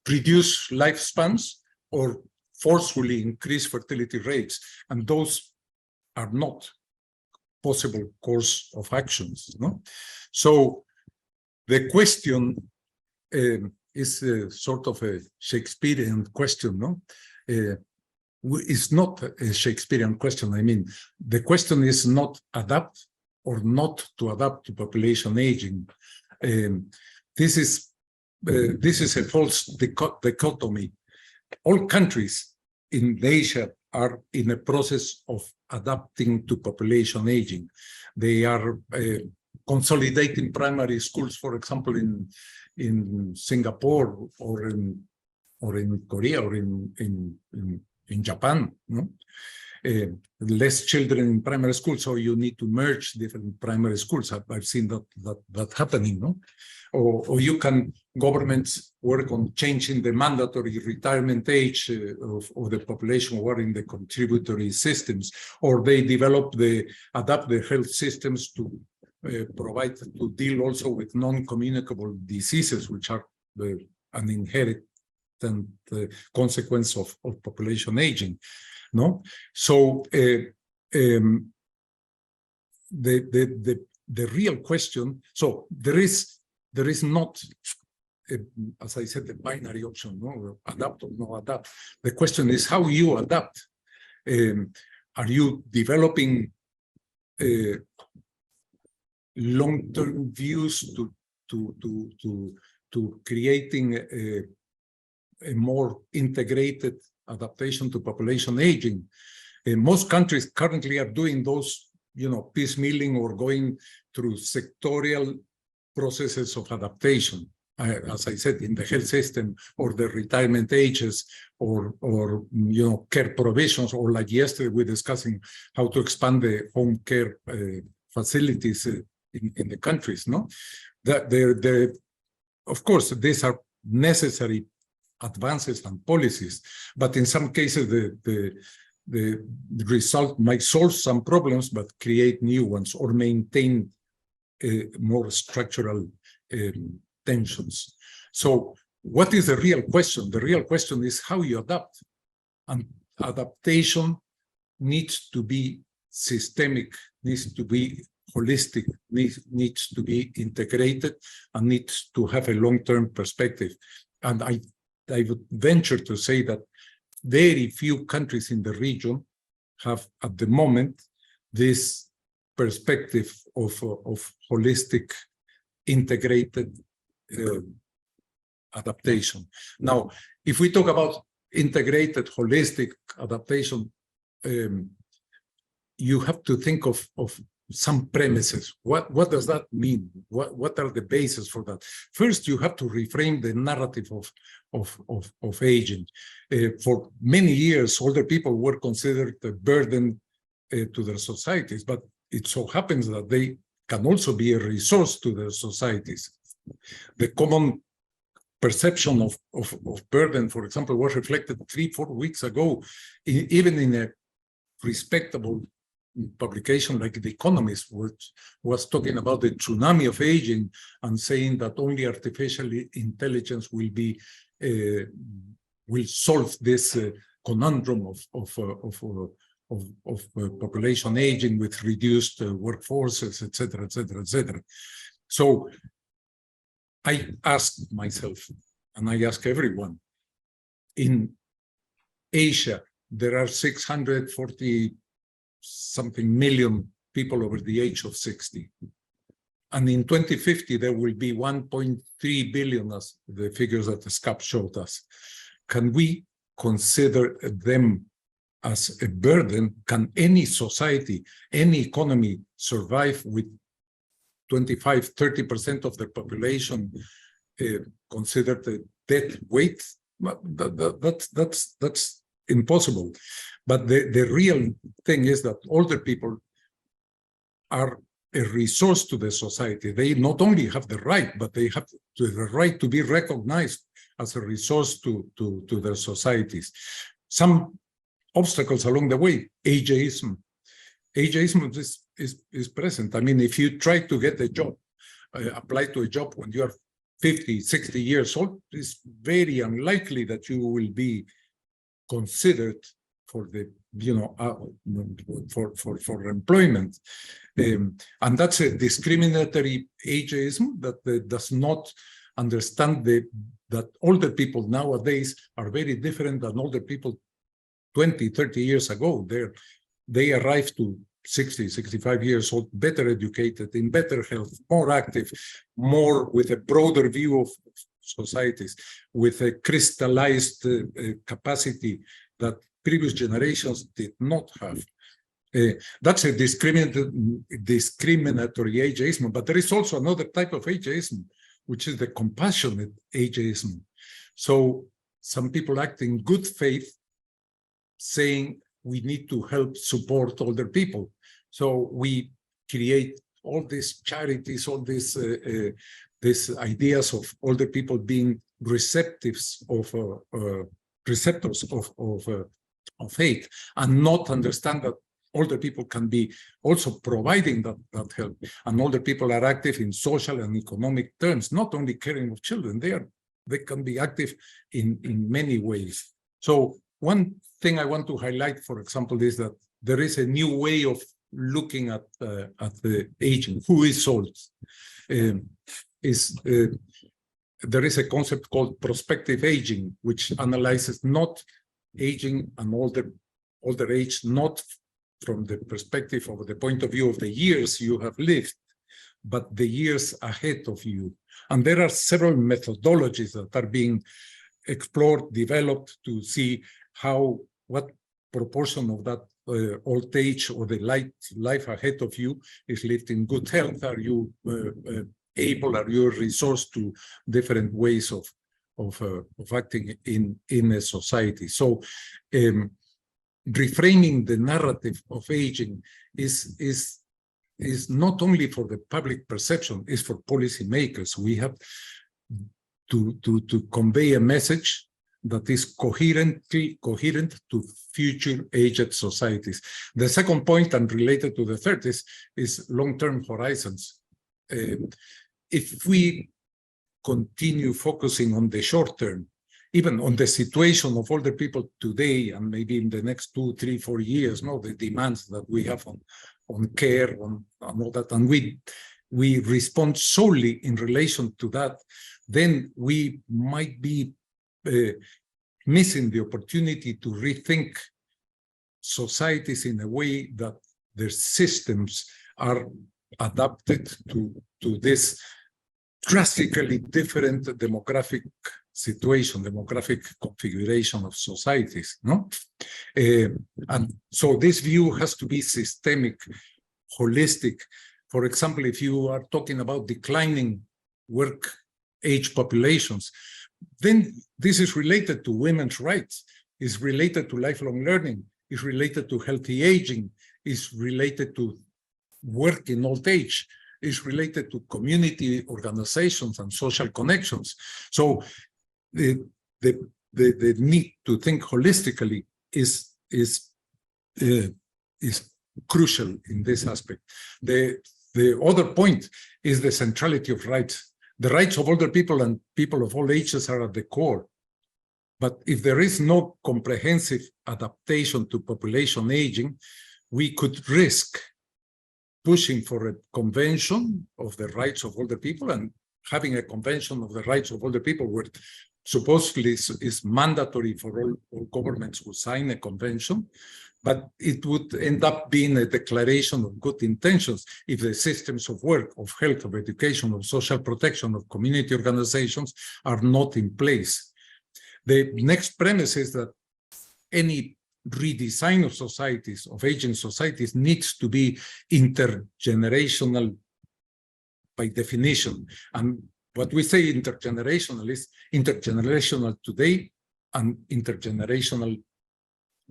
reduce lifespans or forcefully increase fertility rates, and those are not possible course of actions. No? So the question is sort of a Shakespearean question. No? It's not a Shakespearean question. I mean, the question is not adapt or not to adapt to population aging. This is a false dichotomy. All countries in Asia are in a process of adapting to population aging. They are consolidating primary schools, for example, in Singapore or in Korea or in Japan. No? Less children in primary schools, so you need to merge different primary schools. I've seen that happening. No? Or you can, governments work on changing the mandatory retirement age of the population who are in the contributory systems, or they adapt the health systems to provide, to deal also with non-communicable diseases, which are an inherent consequence of population aging. No, so the real question. So there is not, as I said, the binary option, no, adapt or no adapt. The question is how you adapt. Are you developing long-term views to creating a more integrated adaptation to population aging? Most countries currently are doing those, piecemealing or going through sectorial processes of adaptation, as I said, in the health system or the retirement ages or care provisions, or like yesterday we're discussing how to expand the home care facilities in the countries. No, of course, these are necessary advances and policies, but in some cases the result might solve some problems but create new ones or maintain more structural tensions. So what is the real question? The real question is how you adapt, and adaptation needs to be systemic, needs to be holistic, needs to be integrated, and needs to have a long-term perspective. And I would venture to say that very few countries in the region have at the moment this perspective of holistic, integrated adaptation. Now, if we talk about integrated, holistic adaptation, you have to think of some premises. What does that mean? What are the bases for that? First, you have to reframe the narrative of aging. For many years, older people were considered a burden to their societies, but it so happens that they can also be a resource to their societies. The common perception of burden, for example, was reflected 3-4 weeks ago, even in a respectable publication like The Economist, which was talking about the tsunami of aging and saying that only artificial intelligence will solve this conundrum population aging with reduced workforces, etc., etc., etc. So I ask myself, and I ask everyone, in Asia, there are 640 something million people over the age of 60. And in 2050, there will be 1.3 billion, as the figures that the SCAP showed us. Can we consider them as a burden? Can any society, any economy survive with 25, 30% of the population considered a dead weight? That's impossible. But the real thing is that older people are a resource to the society. They not only have the right, but they have the right to be recognized as a resource to their societies. Some obstacles along the way, ageism. Ageism is present. I mean, if you try to get a job, apply to a job when you are 50, 60 years old, it's very unlikely that you will be considered for the, for employment. And that's a discriminatory ageism that does not understand that older people nowadays are very different than older people 20, 30 years ago. They arrived to 60, 65 years old, better educated, in better health, more active, more with a broader view of societies, with a crystallized capacity that previous generations did not have. That's a discriminatory ageism, but there is also another type of ageism, which is the compassionate ageism. So some people act in good faith, saying we need to help support older people. So we create all these charities, all these ideas of older people being receptors of aid, and not understand that older people can be also providing that help. And older people are active in social and economic terms, not only caring of children. They can be active in many ways. So one thing I want to highlight, for example, is that there is a new way of looking at the aging. Who is old? There is a concept called prospective aging, which analyzes not aging and older age, not from the perspective of the point of view of the years you have lived, but the years ahead of you. And there are several methodologies that are being explored, developed to see what proportion of that old age or the life ahead of you is lived in good health. Are you able, are you a resource to different ways of acting in a society? So reframing the narrative of aging is not only for the public perception, it's for policymakers. We have to convey a message that is coherent to future aged societies. The second point, and related to the third, is long-term horizons. If we continue focusing on the short term, even on the situation of older people today, and maybe in the next 2, 3, 4 years, the demands that we have on care, on all that, and we respond solely in relation to that, then we might be missing the opportunity to rethink societies in a way that their systems are adapted to this drastically different demographic situation, demographic configuration of societies, and so this view has to be systemic, holistic. For example, if you are talking about declining work age populations, then this is related to women's rights, is related to lifelong learning, is related to healthy aging, is related to work in old age, is related to community organizations and social connections. So the need to think holistically is crucial in this aspect. The other point is the centrality of rights. The rights of older people and people of all ages are at the core But if there is no comprehensive adaptation to population aging, we could risk pushing for a convention of the rights of older people, and having a convention of the rights of older people where supposedly is mandatory for all governments who sign a convention, but it would end up being a declaration of good intentions if the systems of work, of health, of education, of social protection, of community organizations are not in place. The next premise is that any redesign of societies, of aging societies, needs to be intergenerational by definition. And what we say intergenerational is intergenerational today and intergenerational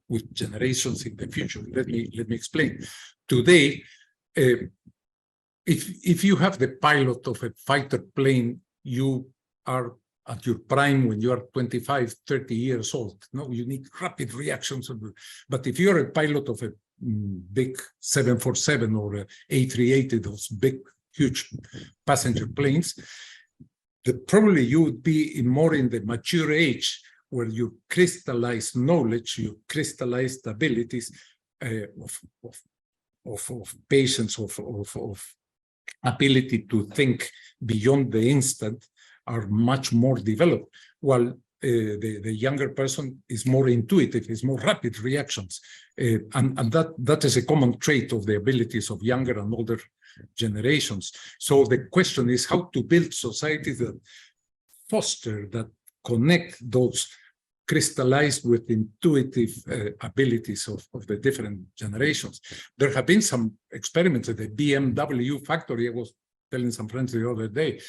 with generations in the future. Let me explain. Today, if you have the pilot of a fighter plane, you are at your prime when you are 25, 30 years old. No, you need rapid reactions. But if you're a pilot of a big 747 or a A380, those big, huge passenger planes, probably you would be more in the mature age where you crystallize knowledge, you crystallize abilities of patience, of ability to think beyond the instant, are much more developed, while the younger person is more intuitive, is more rapid reactions. And that is a common trait of the abilities of younger and older generations. So the question is how to build societies that foster, that connect those crystallized with intuitive abilities of the different generations. There have been some experiments at the BMW factory. I was telling some friends the other day,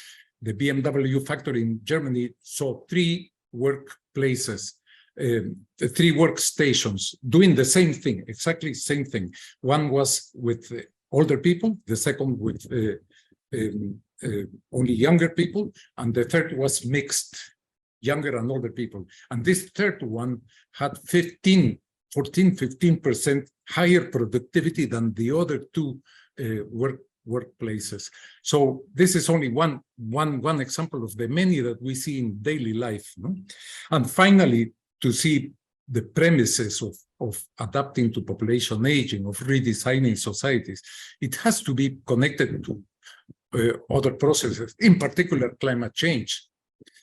the BMW factory in Germany saw 3 workplaces, 3 workstations doing the same thing, exactly same thing. One was with older people, the second with only younger people, and the third was mixed, younger and older people. And this third one had 15% higher productivity than the other 2 workplaces. So this is only one example of the many that we see in daily life. No? And finally, to see the premises of adapting to population aging, of redesigning societies, it has to be connected to other processes, in particular climate change.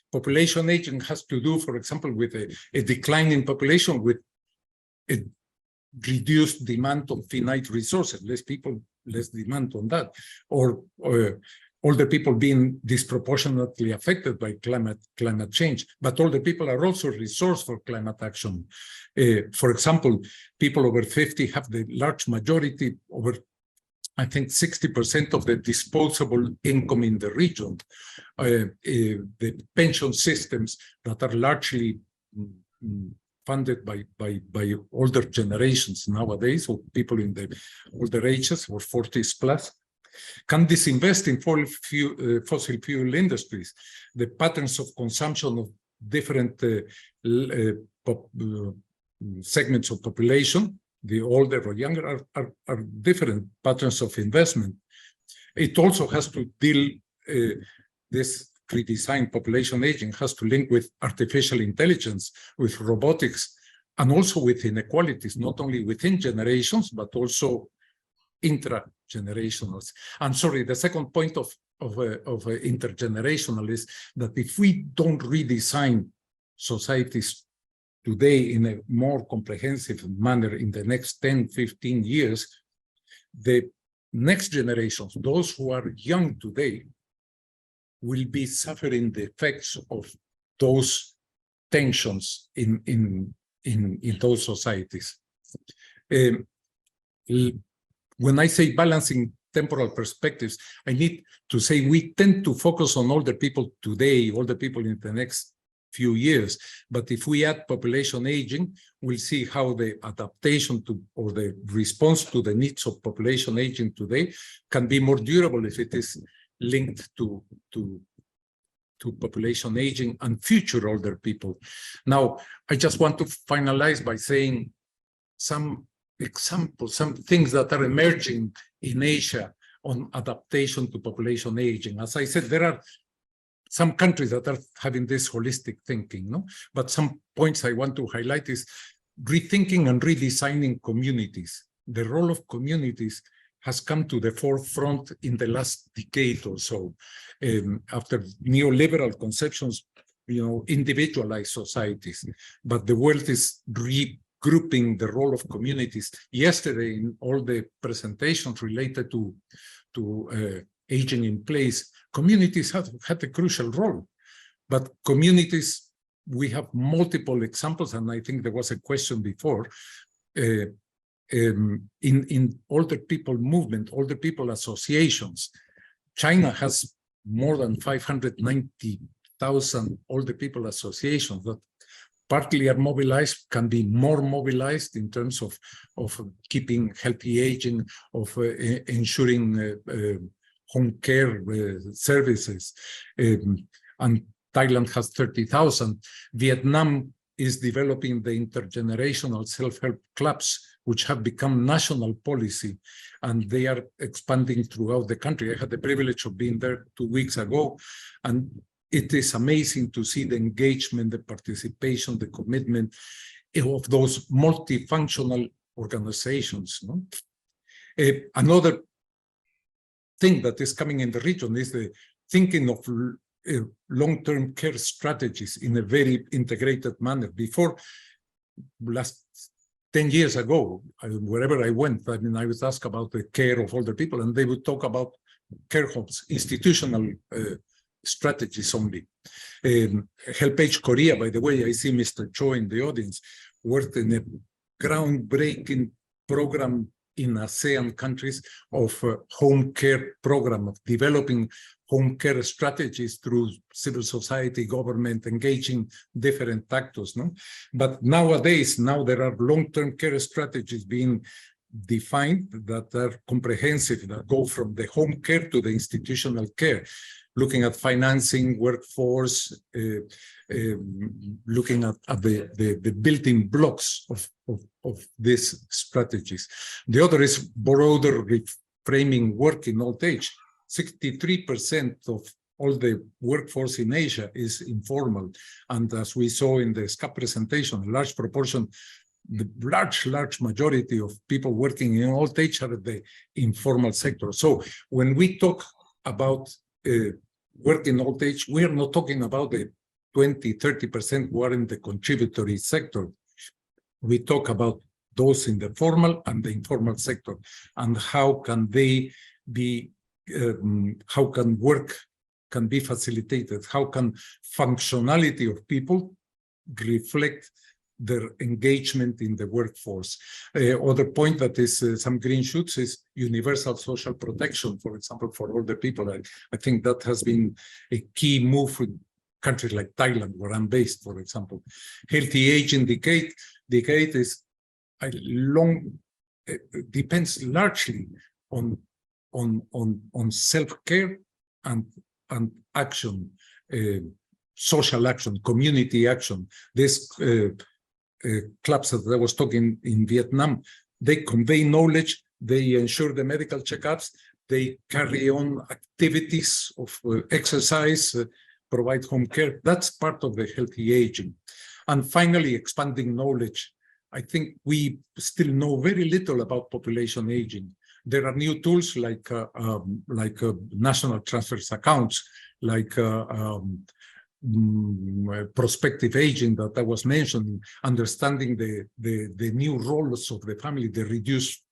Population aging has to do, for example, with a decline in population, with a reduced demand on finite resources, less people, less demand on that, or older people being disproportionately affected by climate change. But older people are also a resource for climate action. For example, people over 50 have the large majority, over I think 60% of the disposable income in the region. The pension systems that are largely funded by older generations nowadays, or people in the older ages or 40s plus, can disinvest in fossil fuel industries. The patterns of consumption of different segments of population, the older or younger, are different patterns of investment. It also has to deal, this redesigned population aging has to link with artificial intelligence, with robotics, and also with inequalities, not only within generations, but also intra-generational. And sorry, the second point of intergenerational is that if we don't redesign societies today in a more comprehensive manner in the next 10, 15 years, the next generations, those who are young today, will be suffering the effects of those tensions in those societies. When I say balancing temporal perspectives, I need to say we tend to focus on older people today, older people in the next few years. But if we add population aging, we'll see how the adaptation to, or the response to the needs of population aging today can be more durable if it is linked to population aging and future older people. Now, I just want to finalize by saying some examples, some things that are emerging in Asia on adaptation to population aging. As I said, there are some countries that are having this holistic thinking, no? But some points I want to highlight is rethinking and redesigning communities. The role of communities has come to the forefront in the last decade or so. After neoliberal conceptions, individualized societies, but the world is regrouping the role of communities. Yesterday, in all the presentations related to aging in place, communities have had a crucial role, but communities, we have multiple examples, and I think there was a question before, in older people movement, older people associations. China has more than 590,000 older people associations that partly are mobilized, can be more mobilized in terms of keeping healthy aging, of ensuring home care services. And Thailand has 30,000. Vietnam is developing the intergenerational self-help clubs, which have become national policy, and they are expanding throughout the country. I had the privilege of being there 2 weeks ago, and it is amazing to see the engagement, the participation, the commitment of those multifunctional organizations. No? Another thing that is coming in the region is the thinking of long-term care strategies in a very integrated manner. Before, last 10 years ago, wherever I went, I mean, I was asked about the care of older people, and they would talk about care homes, institutional strategies only. HelpAge Korea, by the way, I see Mr. Chon in the audience, worked in a groundbreaking program in ASEAN countries of home care program, of developing home care strategies through civil society, government, engaging different actors. No? But nowadays, now there are long-term care strategies being defined that are comprehensive, that go from the home care to the institutional care, looking at financing, workforce, looking at the building blocks of these strategies. The other is broader reframing work in old age. 63% of all the workforce in Asia is informal. And as we saw in the SCAP presentation, a large proportion, the large majority of people working in old age are the informal sector. So when we talk about work in old age, we are not talking about the 20–30% who are in the contributory sector. We talk about those in the formal and the informal sector, and how can they be, how can work can be facilitated, how can functionality of people reflect their engagement in the workforce. Other point that is some green shoots is universal social protection, for example, for older people. I think that has been a key move in countries like Thailand, where I'm based, for example. Healthy aging decade is a long, depends largely on self-care and action, social action, community action. This clubs that I was talking in Vietnam, they convey knowledge, they ensure the medical checkups, they carry on activities of exercise, provide home care. That's part of the healthy aging. And finally, expanding knowledge. I think we still know very little about population aging. There are new tools like national transfers accounts, like prospective aging that I was mentioning, understanding the new roles of the family, the reduced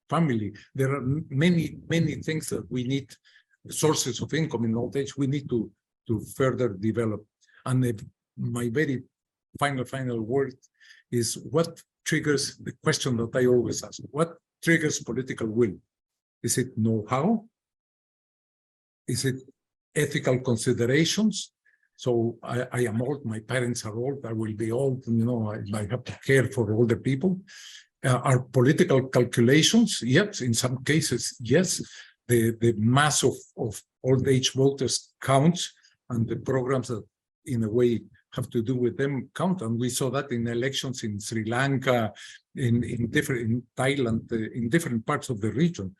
family. There are many things that we need, sources of income in old age, we need to further develop. And my very final word is what triggers the question that I always ask: what triggers political will? Is it know-how? Is it ethical considerations? So I am old, my parents are old, I will be old, you know, I have to care for older people. Are political calculations? Yes, in some cases, yes. The mass of old age voters counts, and the programs that in a way have to do with them count. And we saw that in elections in Sri Lanka, in Thailand, in different parts of the region.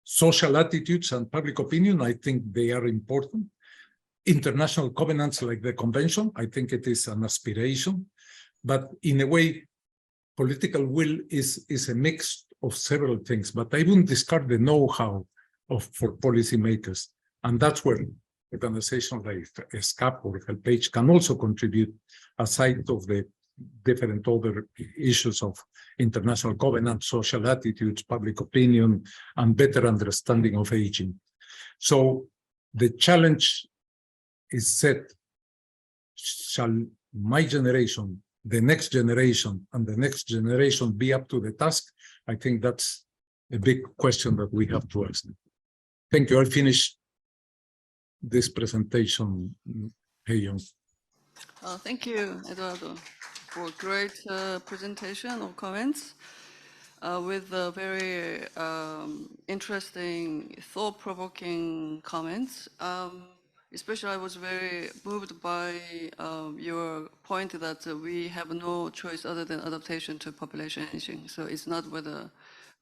Social attitudes and public opinion, I think they are important. international covenants like the convention. I think it is an aspiration, but in a way, political will is a mix of several things, but I wouldn't discard the know-how for policymakers. And that's where organizations like SCAP or HelpAge can also contribute, aside of the different other issues of international covenants, social attitudes, public opinion, and better understanding of aging. So the challenge is set: shall my generation, the next generation, and the next generation be up to the task? I think that's a big question that we have to ask. Thank you. I'll finish this presentation, Hae-Yung. Thank you, Eduardo, for a great presentation or comments with very interesting, thought-provoking comments. Especially, I was very moved by your point that we have no choice other than adaptation to population aging. So it's not whether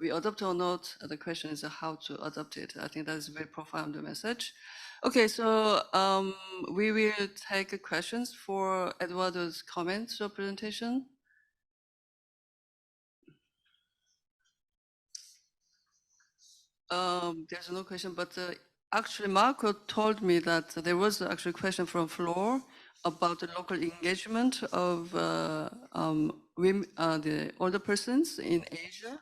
we adopt or not, the question is how to adapt it. I think that is a very profound message. Okay, so we will take questions for Eduardo's comments or presentation. There's no question, but actually Marco told me that there was actually a question from floor about the local engagement of women, the older persons in Asia.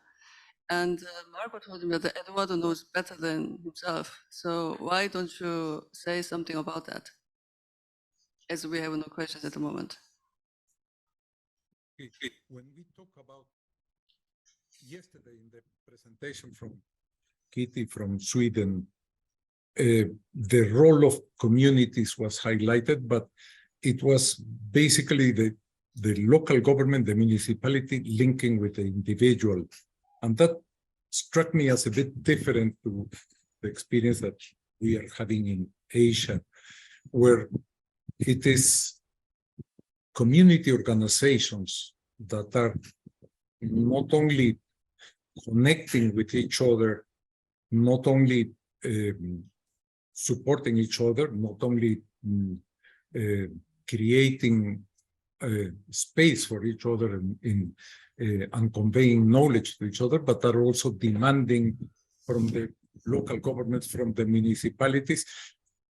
And Marco told me that Eduardo knows better than himself. So why don't you say something about that? As we have no questions at the moment. When we talk about yesterday in the presentation from Kitty from Sweden, the role of communities was highlighted, but it was basically the local government, the municipality linking with the individual. And that struck me as a bit different to the experience that we are having in Asia, where it is community organizations that are not only connecting with each other, not only supporting each other, not only creating space for each other and conveying knowledge to each other, but are also demanding from the local governments, from the municipalities,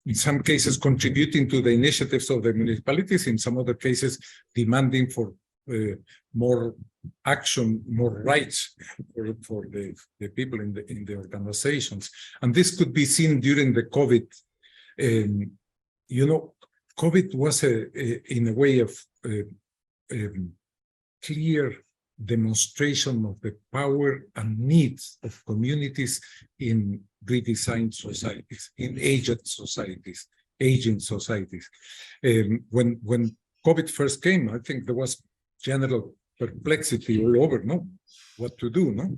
in some cases contributing to the initiatives of the municipalities, in some other cases demanding for more action, more rights for the people in the organizations. And this could be seen during the COVID. You know, COVID was in a way of clear demonstration of the power and needs of communities in redesigned societies, in aging societies. When COVID first came, I think there was general perplexity all over, no? What to do, no?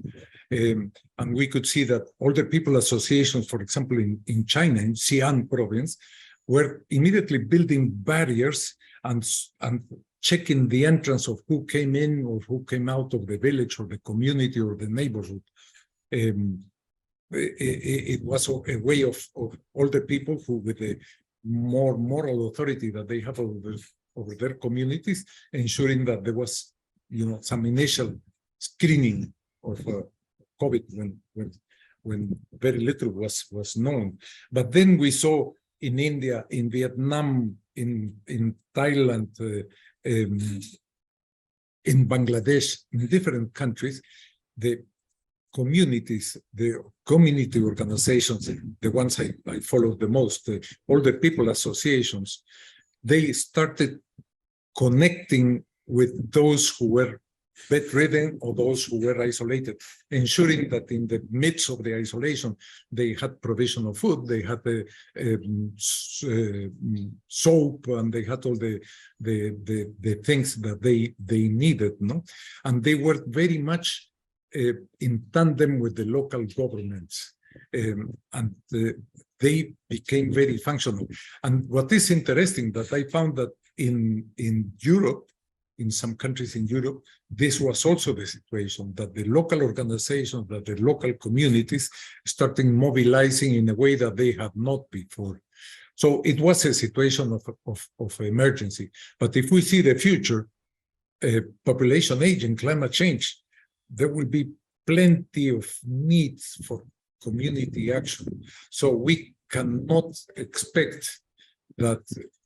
And we could see that older people associations, for example, in China, in Xi'an province, were immediately building barriers and checking the entrance of who came in or who came out of the village or the community or the neighborhood. It was a way of older people who, with a more moral authority that they have over their communities, ensuring that there was, you know, some initial screening of COVID when very little was known. But then we saw in India, in Vietnam, in Thailand, in Bangladesh, in different countries, the communities, the community organizations, the ones I follow the most, the older people associations, they started connecting with those who were bedridden or those who were isolated, ensuring that in the midst of the isolation, they had provision of food, they had the soap, and they had all the things that they needed, no? And they worked very much in tandem with the local governments, and they became very functional. And what is interesting that I found that in Europe, in some countries in Europe, this was also the situation, that the local organizations, that the local communities started mobilizing in a way that they had not before. So it was a situation of emergency. But if we see the future, population aging, climate change, there will be plenty of needs for community action. So we cannot expect that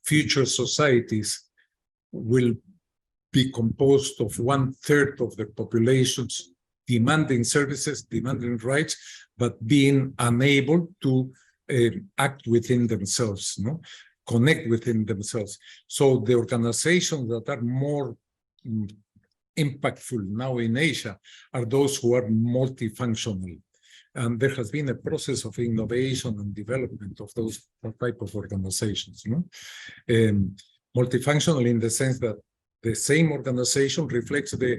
future societies will be composed of 1/3 of the populations demanding services, demanding rights, but being unable to act within themselves, no? Connect within themselves. So the organizations that are more impactful now in Asia are those who are multifunctional. And there has been a process of innovation and development of those type of organizations. No? Multifunctional in the sense that the same organization reflects the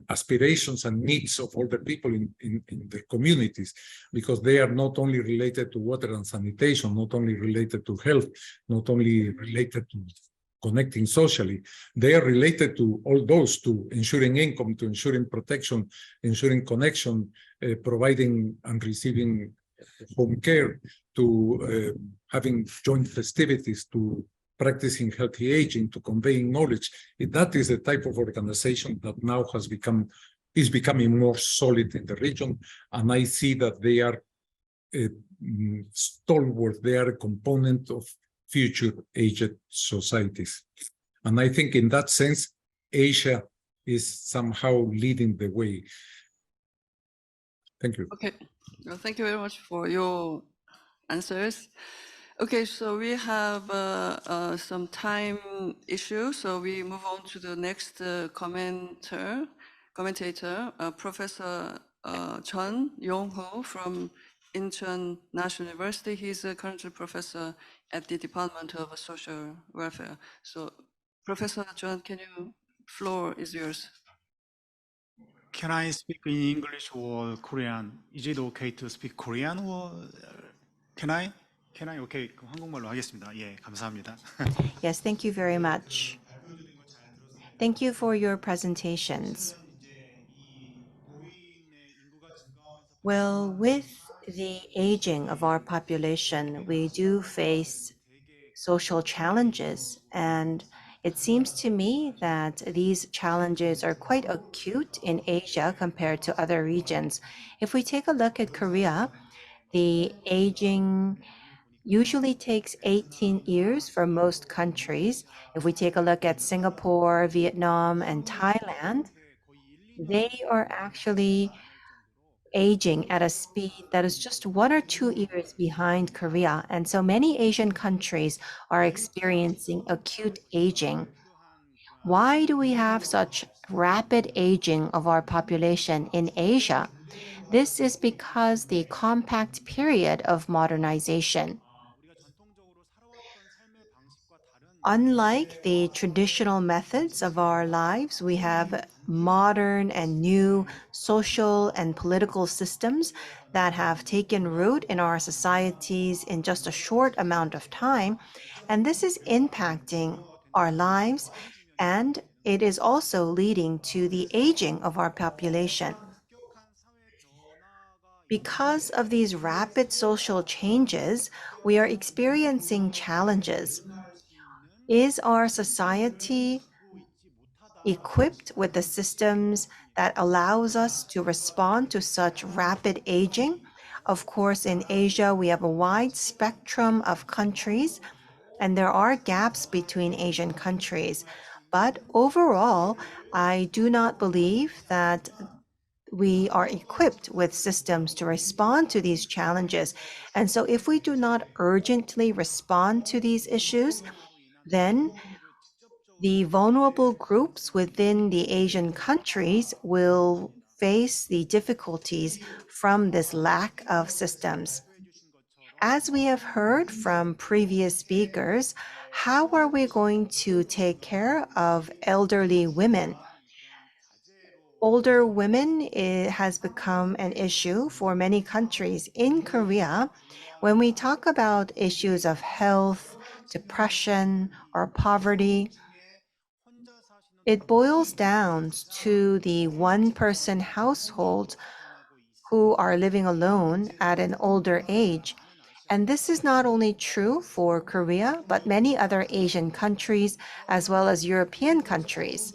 aspirations and needs of all the people in their communities, because they are not only related to water and sanitation, not only related to health, not only related to connecting socially, they are related to all those, to ensuring income, to ensuring protection, ensuring connection, providing and receiving home care, to having joint festivities, to practicing healthy aging, to conveying knowledge. That is the type of organization that now is becoming more solid in the region. And I see that they are stalwart, they are a component of future aged societies. And I think in that sense, Asia is somehow leading the way. Thank you. Okay, well, thank you very much for your answers. Okay, so we have some time issue, so we move on to the next commentator, Professor Chon Yongho from Incheon National University. He's a currently professor at the Department of Social Welfare. So, Professor Chon, floor is yours. Can I speak in English or Korean? Is it okay to speak Korean or can I? Okay, 그럼 한국말로 하겠습니다. 예, 감사합니다. Yes, thank you very much. Thank you for your presentations. Well, with the aging of our population, we do face social challenges, and it seems to me that these challenges are quite acute in Asia compared to other regions. If we take a look at Korea, the aging usually takes 18 years for most countries. If we take a look at Singapore, Vietnam, and Thailand, they are actually aging at a speed that is just 1 or 2 years behind Korea. And so many Asian countries are experiencing acute aging. Why do we have such rapid aging of our population in Asia? This is because the compact period of modernization. Unlike the traditional methods of our lives, we have modern and new social and political systems that have taken root in our societies in just a short amount of time. And this is impacting our lives, and it is also leading to the aging of our population. Because of these rapid social changes, we are experiencing challenges. Is our society equipped with the systems that allows us to respond to such rapid aging? Of course, in Asia, we have a wide spectrum of countries, and there are gaps between Asian countries. But overall, I do not believe that we are equipped with systems to respond to these challenges. And so if we do not urgently respond to these issues, then the vulnerable groups within the Asian countries will face the difficulties from this lack of systems. As we have heard from previous speakers, how are we going to take care of elderly women? Older women has become an issue for many countries. In Korea, when we talk about issues of health, depression, or poverty, it boils down to the one-person household who are living alone at an older age. And this is not only true for Korea, but many other Asian countries, as well as European countries.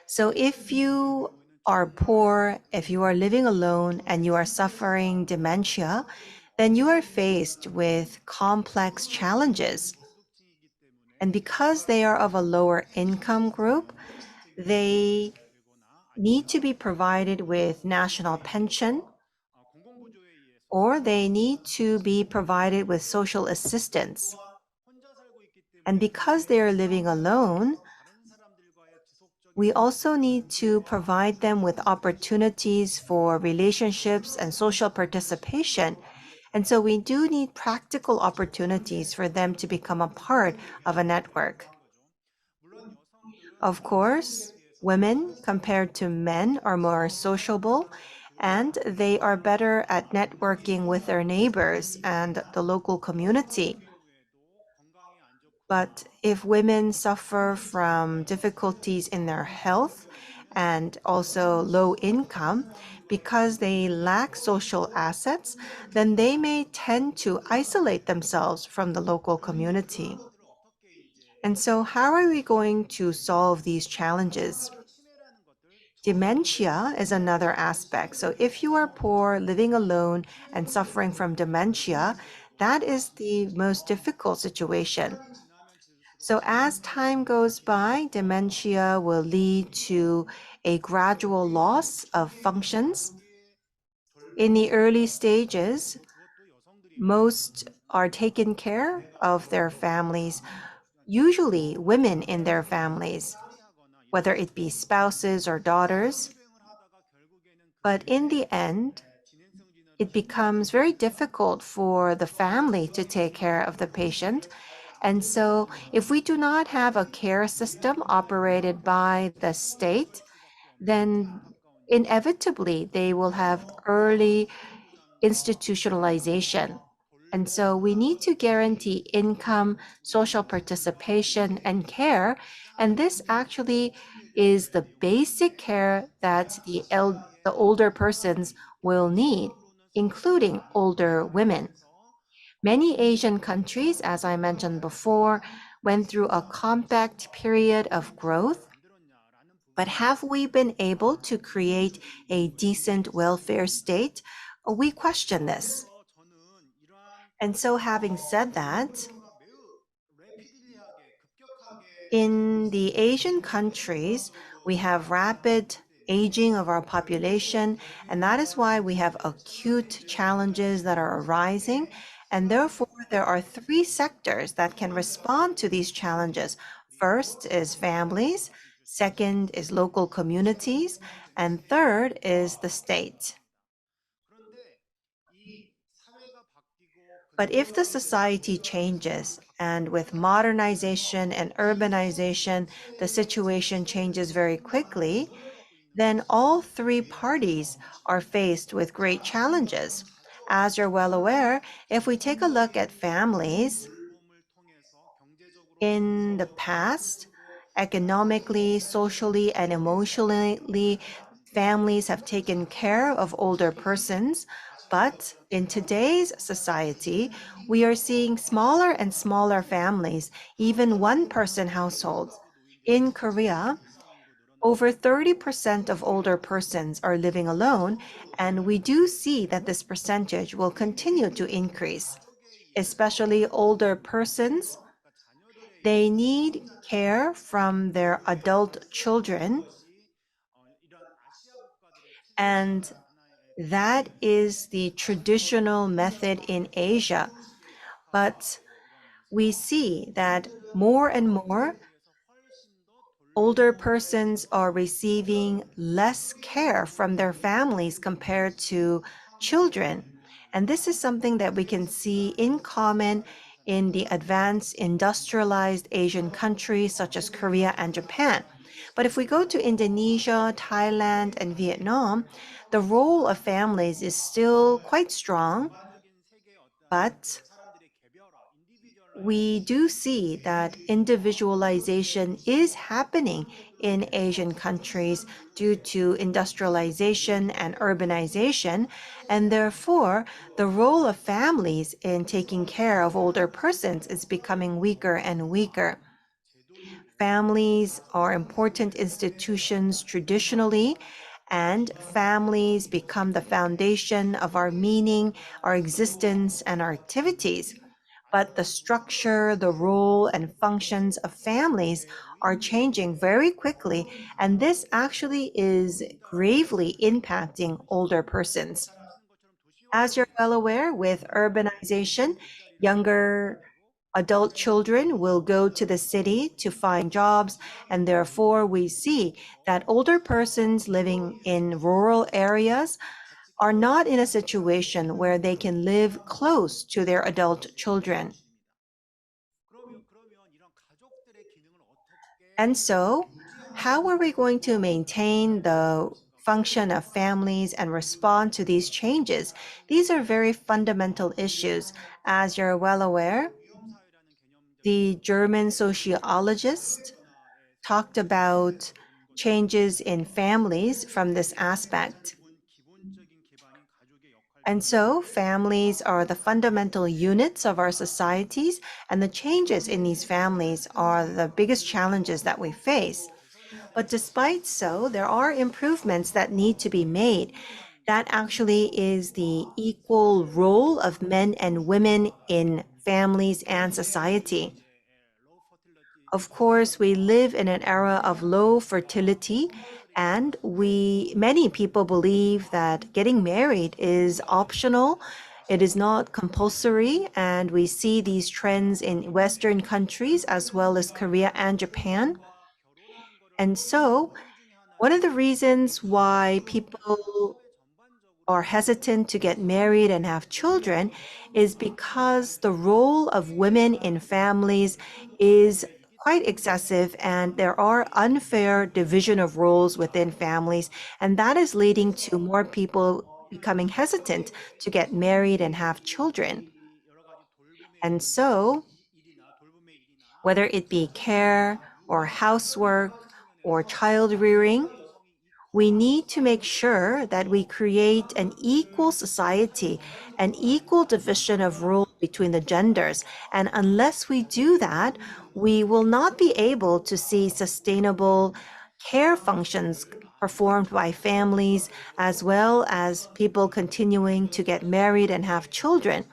So if you are poor, if you are living alone and you are suffering dementia, then you are faced with complex challenges. And because they are of a lower income group, they need to be provided with national pension, or they need to be provided with social assistance. And because they are living alone, we also need to provide them with opportunities for relationships and social participation. And so we do need practical opportunities for them to become a part of a network. Of course, women compared to men are more sociable, and they are better at networking with their neighbors and the local community. But if women suffer from difficulties in their health and also low income, because they lack social assets, then they may tend to isolate themselves from the local community. And so how are we going to solve these challenges? Dementia is another aspect. So if you are poor, living alone, and suffering from dementia, that is the most difficult situation. So as time goes by, dementia will lead to a gradual loss of functions. In the early stages, most are taken care of their families, usually women in their families, whether it be spouses or daughters. But in the end, it becomes very difficult for the family to take care of the patient. And so if we do not have a care system operated by the state, then inevitably they will have early institutionalization. And so we need to guarantee income, social participation, and care. And this actually is the basic care that the older persons will need, including older women. Many Asian countries, as I mentioned before, went through a compact period of growth. But have we been able to create a decent welfare state? We question this. And so having said that, in the Asian countries, we have rapid aging of our population, and that is why we have acute challenges that are arising. And therefore, there are three sectors that can respond to these challenges. First is families, second is local communities, and third is the state. But if the society changes, and with modernization and urbanization, the situation changes very quickly, then all three parties are faced with great challenges. As you're well aware, if we take a look at families, in the past, economically, socially, and emotionally, families have taken care of older persons. But in today's society, we are seeing smaller and smaller families, even one-person households. In Korea, over 30% of older persons are living alone, and we do see that this percentage will continue to increase. Especially older persons, they need care from their adult children, and that is the traditional method in Asia. But we see that more and more older persons are receiving less care from their families compared to children. And this is something that we can see in common in the advanced industrialized Asian countries such as Korea and Japan. But if we go to Indonesia, Thailand, and Vietnam, the role of families is still quite strong. But we do see that individualization is happening in Asian countries due to industrialization and urbanization, and therefore the role of families in taking care of older persons is becoming weaker and weaker. Families are important institutions traditionally, and families become the foundation of our meaning, our existence, and our activities. But the structure, the role, and functions of families are changing very quickly, and this actually is gravely impacting older persons. As you're well aware, with urbanization, younger adult children will go to the city to find jobs, and therefore we see that older persons living in rural areas are not in a situation where they can live close to their adult children. And so, how are we going to maintain the function of families and respond to these changes? These are very fundamental issues. As you're well aware, the German sociologist talked about changes in families from this aspect. And so families are the fundamental units of our societies, and the changes in these families are the biggest challenges that we face. But despite so, there are improvements that need to be made. That actually is the equal role of men and women in families and society. Of course, we live in an era of low fertility, and many people believe that getting married is optional. It is not compulsory, and we see these trends in Western countries as well as Korea and Japan. And so, one of the reasons why people are hesitant to get married and have children is because the role of women in families is quite excessive, and there are unfair division of roles within families, and that is leading to more people becoming hesitant to get married and have children. And so, whether it be care or housework or child rearing, we need to make sure that we create an equal society, an equal division of role between the genders. And unless we do that, we will not be able to see sustainable care functions performed by families, as well as people continuing to get married and have children.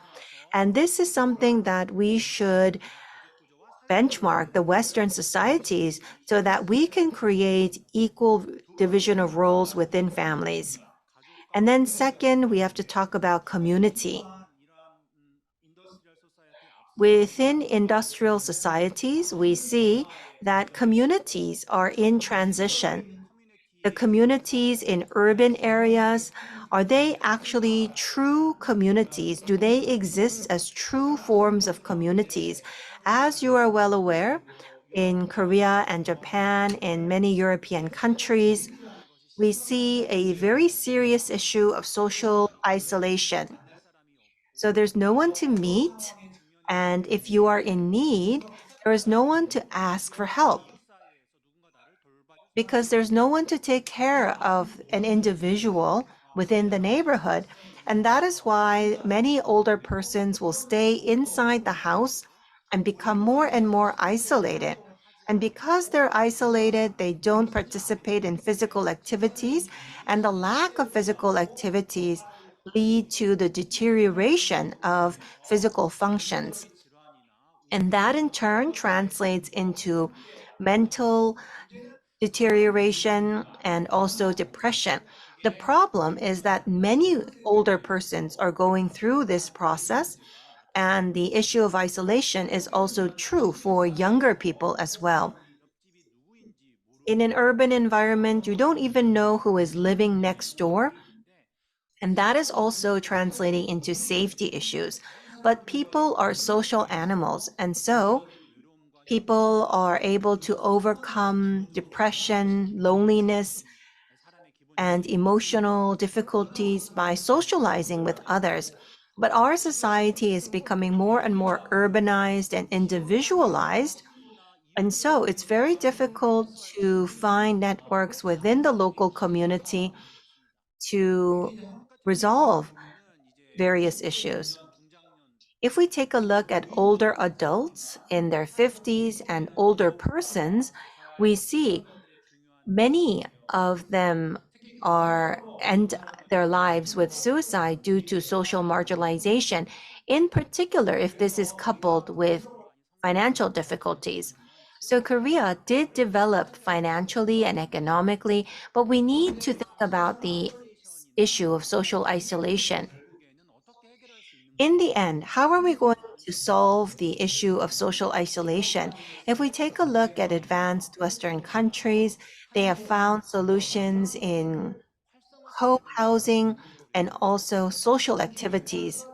And this is something that we should benchmark the Western societies so that we can create equal division of roles within families. And then second, we have to talk about community. Within industrial societies, we see that communities are in transition. The communities in urban areas, are they actually true communities? Do they exist as true forms of communities? As you are well aware, in Korea and Japan, in many European countries, we see a very serious issue of social isolation. So there's no one to meet, and if you are in need, there is no one to ask for help, because there's no one to take care of an individual within the neighborhood. And that is why many older persons will stay inside the house and become more and more isolated. And because they're isolated, they don't participate in physical activities, and the lack of physical activities lead to the deterioration of physical functions. And that in turn translates into mental deterioration and also depression. The problem is that many older persons are going through this process, and the issue of isolation is also true for younger people as well. In an urban environment, you don't even know who is living next door, and that is also translating into safety issues. But people are social animals, and so people are able to overcome depression, loneliness, and emotional difficulties by socializing with others. But our society is becoming more and more urbanized and individualized. And so it's very difficult to find networks within the local community to resolve various issues. If we take a look at older adults in their 50s and older persons, we see many of them end their lives with suicide due to social marginalization, in particular if this is coupled with financial difficulties. So Korea did develop financially and economically, but we need to think about the issue of social isolation. In the end, how are we going to solve the issue of social isolation? If we take a look at advanced Western countries, they have found solutions in co-housing and also social activities,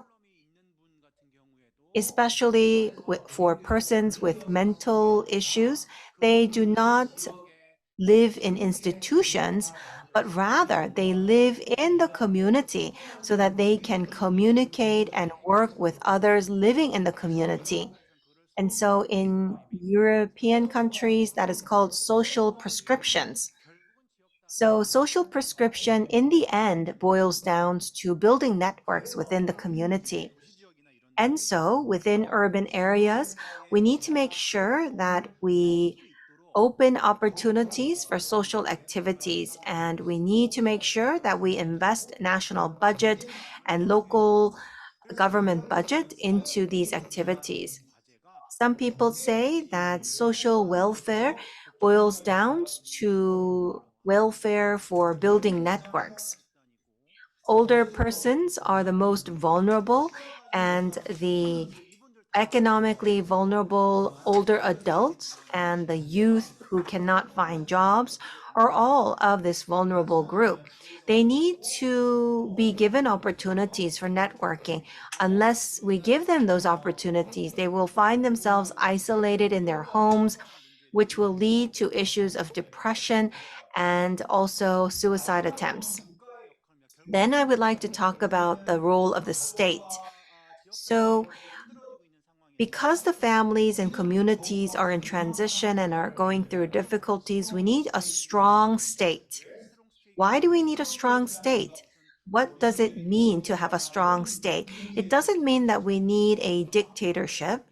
especially for persons with mental issues. They do not live in institutions, but rather they live in the community so that they can communicate and work with others living in the community. And so in European countries, that is called social prescriptions. So social prescription in the end boils down to building networks within the community. And so within urban areas, we need to make sure that we open opportunities for social activities, and we need to make sure that we invest national budget and local government budget into these activities. Some people say that social welfare boils down to welfare for building networks. Older persons are the most vulnerable, and the economically vulnerable older adults and the youth who cannot find jobs are all of this vulnerable group. They need to be given opportunities for networking. Unless we give them those opportunities, they will find themselves isolated in their homes, which will lead to issues of depression and also suicide attempts. Then I would like to talk about the role of the state. So because the families and communities are in transition and are going through difficulties, we need a strong state. Why do we need a strong state? What does it mean to have a strong state? It doesn't mean that we need a dictatorship.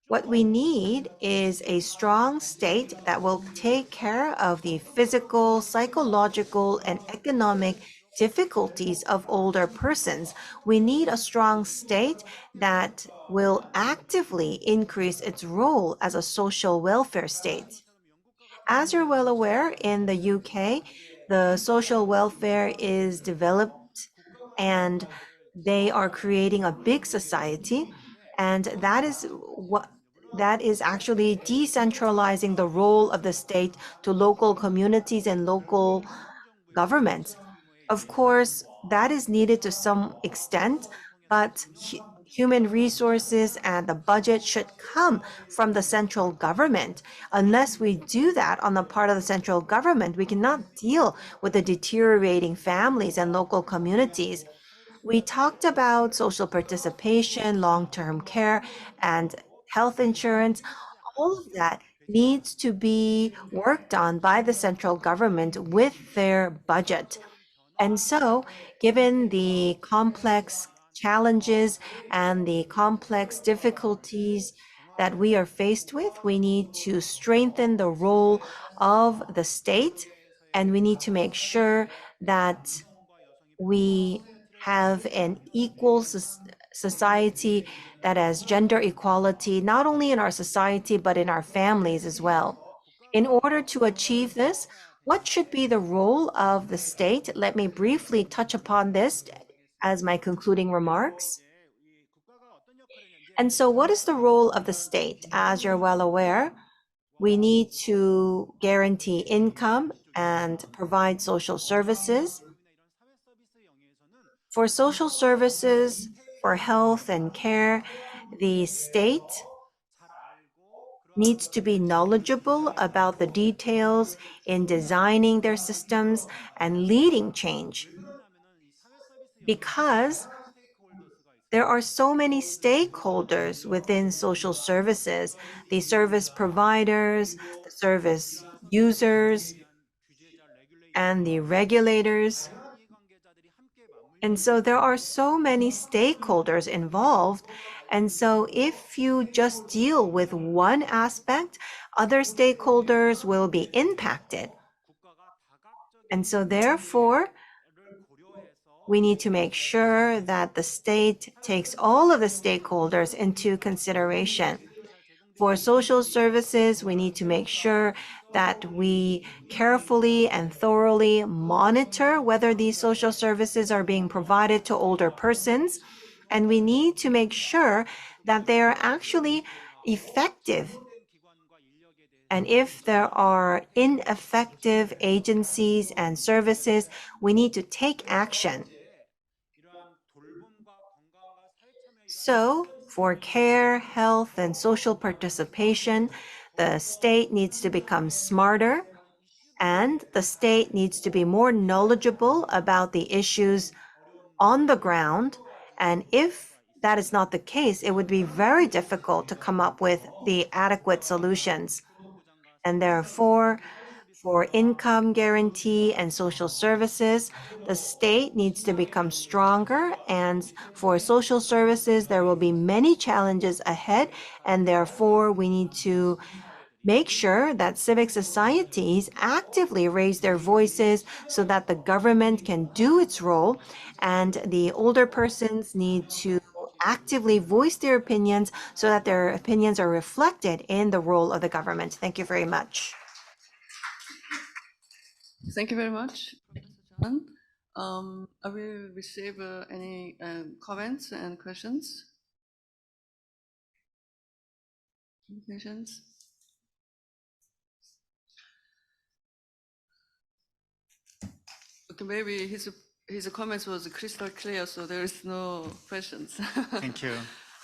What we need is a strong state that will take care of the physical, psychological, and economic difficulties of older persons. We need a strong state that will actively increase its role as a social welfare state. As you're well aware, in the UK, the social welfare is developed and they are creating a big society, and that is actually decentralizing the role of the state to local communities and local governments. Of course, that is needed to some extent, but human resources and the budget should come from the central government. Unless we do that on the part of the central government, we cannot deal with the deteriorating families and local communities. We talked about social participation, long-term care, and health insurance. All of that needs to be worked on by the central government with their budget. And so, given the complex challenges and the complex difficulties that we are faced with, we need to strengthen the role of the state, and we need to make sure that we have an equal society that has gender equality, not only in our society, but in our families as well. In order to achieve this, what should be the role of the state? Let me briefly touch upon this as my concluding remarks. And so what is the role of the state? As you're well aware, we need to guarantee income and provide social services. For social services, for health and care, the state needs to be knowledgeable about the details in designing their systems and leading change. because there are so many stakeholders within social services, the service providers, the service users, and the regulators. And so there are so many stakeholders involved. And so if you just deal with one aspect, other stakeholders will be impacted. And so therefore, we need to make sure that the state takes all of the stakeholders into consideration. For social services, we need to make sure that we carefully and thoroughly monitor whether these social services are being provided to older persons. And we need to make sure that they are actually effective. And if there are ineffective agencies and services, we need to take action. So, for care, health, and social participation, the state needs to become smarter, and the state needs to be more knowledgeable about the issues on the ground. And if that is not the case, it would be very difficult to come up with the adequate solutions. And therefore, for income guarantee and social services, the state needs to become stronger. And for social services, there will be many challenges ahead. And therefore, we need to make sure that civic societies actively raise their voices so that the government can do its role. And the older persons need to actively voice their opinions so that their opinions are reflected in the role of the government. Thank you very much. Thank you very much, Professor Chon. I will receive any comments and questions. Questions? Okay, maybe his comments was crystal clear, so there is no questions. Thank you.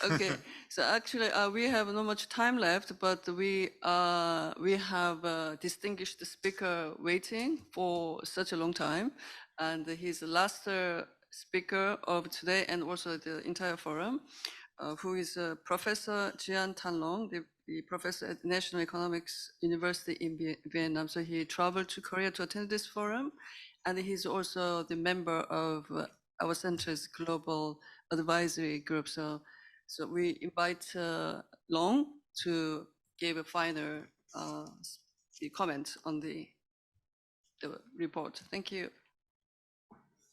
Okay, so actually we have not much time left, but we have a distinguished speaker waiting for such a long time, and he's the last speaker of today and also the entire forum, who is Professor Jian Tanlong, the professor at National Economics University in Vietnam. So he traveled to Korea to attend this forum, and he's also the member of our center's global advisory group. So we invite Long to give a final comment on the report. Thank you.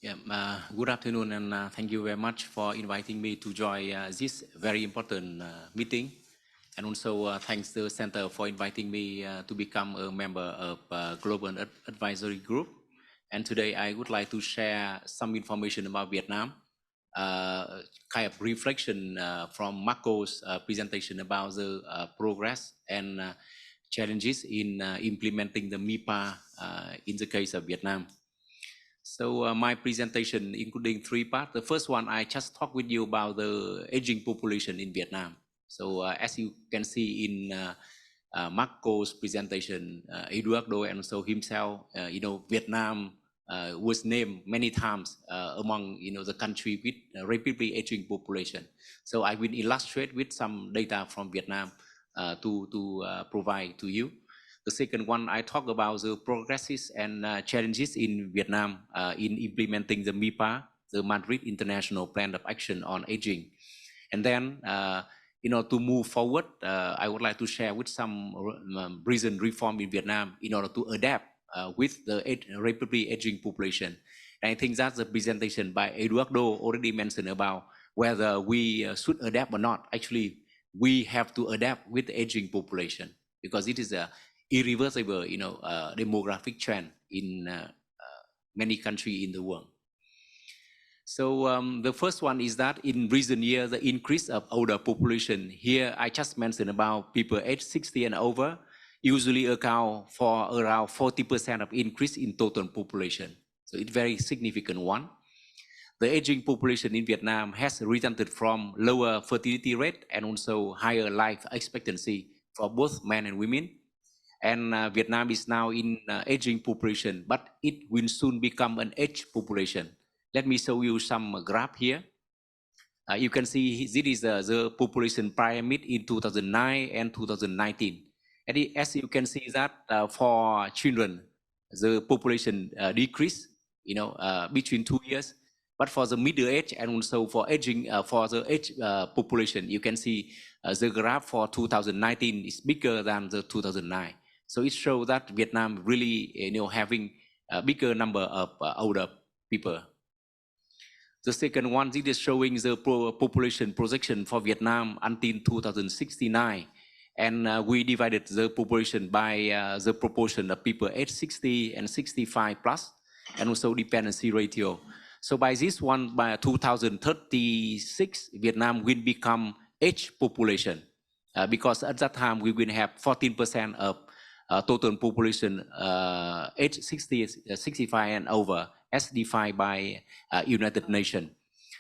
Yeah, good afternoon, and thank you very much for inviting me to join this very important meeting. And also thanks to the Center for inviting me to become a member of Global Advisory Group. And today I would like to share some information about Vietnam. Kind of reflection from Marco's presentation about the progress and challenges in implementing the MIPA in the case of Vietnam. So my presentation including 3 parts. The first one, I just talk with you about the aging population in Vietnam. So as you can see in Marco's presentation, Eduardo and also himself, Vietnam was named many times among the country with a rapidly aging population. So I will illustrate with some data from Vietnam to provide to you. The second one, I talk about the progresses and challenges in Vietnam in implementing the MIPA, the Madrid International Plan of Action on Aging. And then, to move forward, I would like to share with some recent reform in Vietnam in order to adapt with the rapidly aging population. And I think that's the presentation by Eduardo already mentioned about whether we should adapt or not. Actually, we have to adapt with the aging population because it is a irreversible, demographic trend in many countries in the world. So the first one is that in recent years, the increase of older population here, I just mentioned about people aged 60 and over, usually account for around 40% of increase in total population. So it's a very significant one. The aging population in Vietnam has resulted from lower fertility rate and also higher life expectancy for both men and women. And Vietnam is now in aging population, but it will soon become an aged population. let me show you some graph here. You can see this is the population pyramid in 2009 and 2019. And as you can see that for children, the population decreased, between 2 years. But for the middle age and also for aging, for the age population, you can see the graph for 2019 is bigger than the 2009. So it shows that Vietnam really, having a bigger number of older people. The second one, this is showing the population projection for Vietnam until 2069. And we divided the population by the proportion of people age 60 and 65 plus, and also dependency ratio. So by this one, by 2036, Vietnam will become age population, because at that time we will have 14% of total population age 60, 65 and over, as defined by United Nations.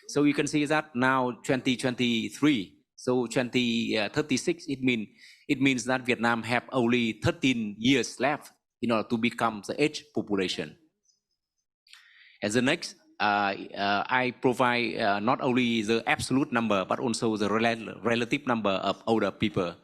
So you can see that now 2023, so 2036, it means that Vietnam have only 13 years left in order to become the age population. And the next, I provide not only the absolute number, but also the relative number of older people.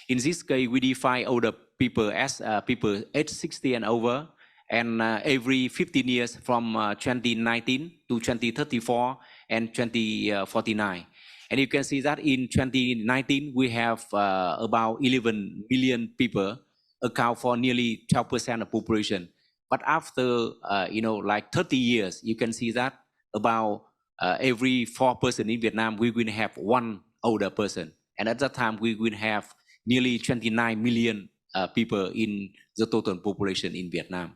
In this case, we define older people as people age 60 and over, and every 15 years from 2019 to 2034 and 2049. And you can see that in 2019, we have about 11 million people, account for nearly 12% of population. But after, like 30 years, you can see that about every 4 person in Vietnam, we will have 1 older person. And at that time, we will have nearly 29 million people in the total population in Vietnam.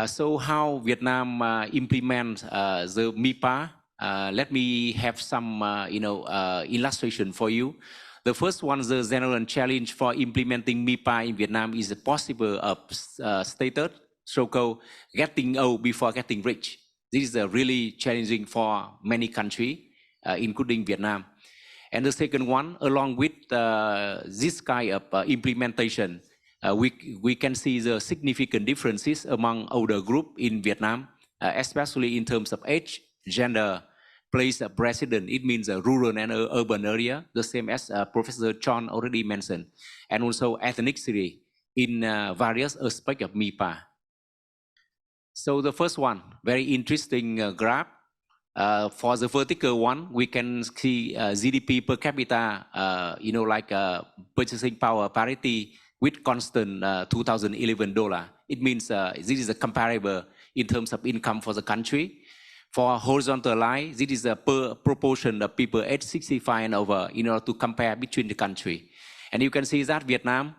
So how Vietnam implement the MIPA? Let me have some, illustration for you. The first one, the general challenge for implementing MIPA in Vietnam is the possible of status, so-called getting old before getting rich. This is really challenging for many countries, including Vietnam. And the second one, along with this kind of implementation, we can see the significant differences among older group in Vietnam, especially in terms of age, gender, place of residence. It means a rural and urban area, the same as Professor Chon already mentioned, and also ethnicity in various aspects of MIPA. So the first one, very interesting graph. For the vertical one, we can see GDP per capita, like purchasing power parity with constant $2011. It means this is a comparable in terms of income for the country. For horizontal line, this is a per proportion of people age 65 and over in order to compare between the country. And you can see that Vietnam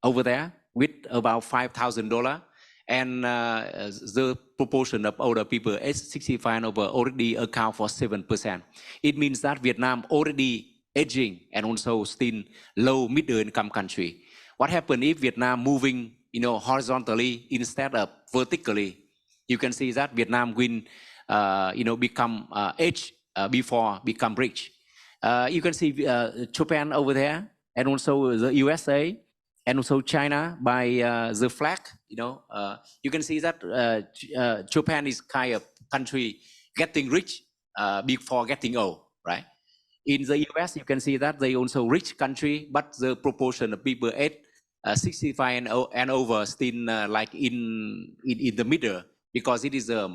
over there with about $5,000, and the proportion of older people age 65 and over already account for 7%. It means that Vietnam already aging and also still low middle income country. What happened if Vietnam moving, horizontally instead of vertically? You can see that Vietnam will, become age before become rich. You can see Japan over there, and also the USA, and also China by the flag. You can see that Japan is kind of country getting rich before getting old, right? In the US, you can see that they also rich country, but the proportion of people age 65 and over still like in the middle, because it is a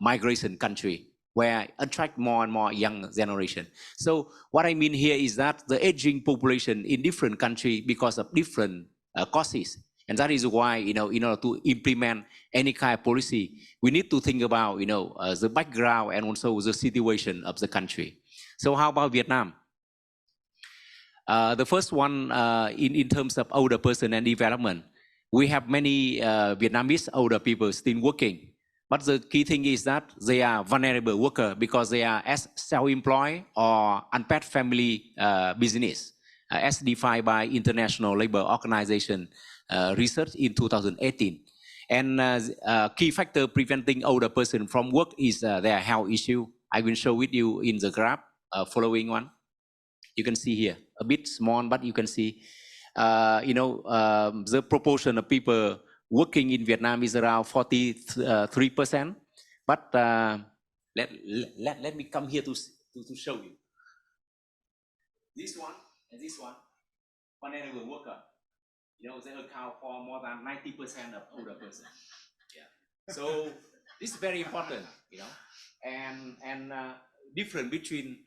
migration country where attract more and more young generation. So what I mean here is that the aging population in different countries because of different causes. And that is why, in order to implement any kind of policy, we need to think about, the background and also the situation of the country. So how about Vietnam? The first one, in terms of older person and development, we have many Vietnamese older people still working. But the key thing is that they are vulnerable workers because they are as self-employed or unpaid family business, as defined by International Labour Organization research in 2018. And key factor preventing older person from work is their health issue. I will show with you in the graph following one. You can see here, a bit small, but you can see, the proportion of people working in Vietnam is around 43%. But let me come here to show you. This one and this one, vulnerable worker, you know, they account for more than 90% of older person. Yeah. So this is very important, you know, and different between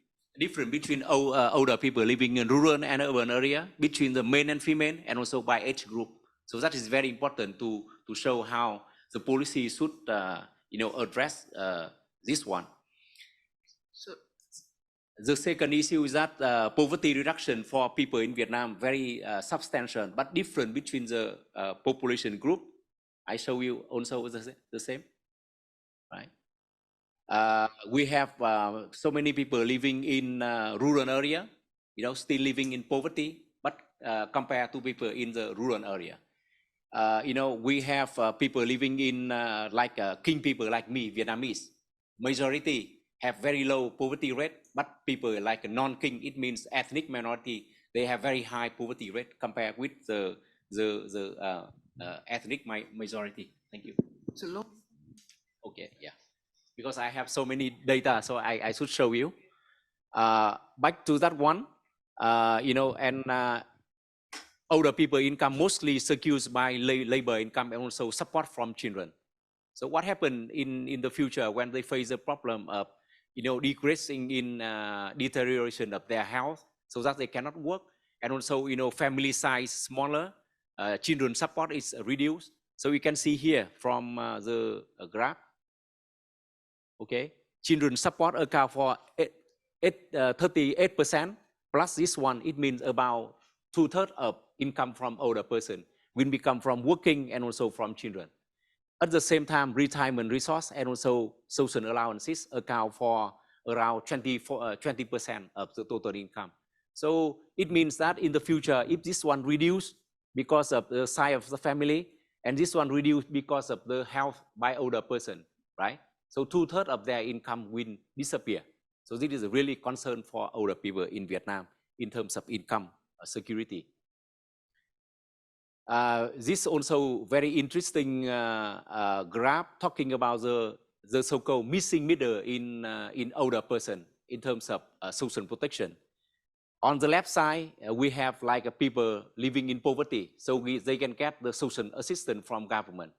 older people living in rural and urban area, between the male and female, and also by age group. So that is very important to show how the policy should, you know, address this one. So the second issue is that poverty reduction for people in Vietnam very substantial, but different between the population group. I show you also the same, right? We have so many people living in rural area, you know, still living in poverty, but compared to people in the rural area. You know, we have people living in like king people like me, Vietnamese. Majority have very low poverty rate, but people like a non-king, it means ethnic minority, they have very high poverty rate compared with the ethnic majority. Thank you. it's a low. Okay, yeah. Because I have so many data, so I should show you. Back to that one, you know, and older people income mostly secured by labor income and also support from children. So what happened in the future when they face the problem of, you know, decreasing in deterioration of their health, so that they cannot work, and also, you know, family size smaller, children support is reduced. So you can see here from the graph. Okay, children support account for 38%, plus this one, it means about 2/3 of income from older person will become from working and also from children. At the same time, retirement resource and also social allowances account for around 20% of the total income. So it means that in the future, if this one reduced because of the size of the family, and this one reduced because of the health by older person, right? So 2/3 of their income will disappear. So this is a really concern for older people in Vietnam in terms of income security. This also very interesting graph talking about the so-called missing middle in older person in terms of social protection. On the left side, we have like people living in poverty, so they can get the social assistance from government.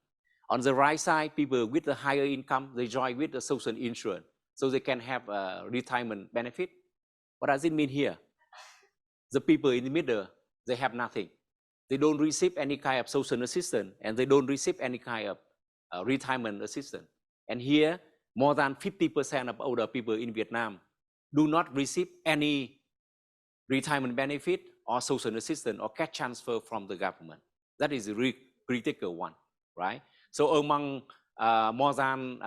On the right side, people with a higher income, they join with the social insurance, so they can have a retirement benefit. What does it mean here? The people in the middle, they have nothing. They don't receive any kind of social assistance, and they don't receive any kind of retirement assistance. And here, more than 50% of older people in Vietnam do not receive any retirement benefit or social assistance or cash transfer from the government. That is a really critical one, right? So among more than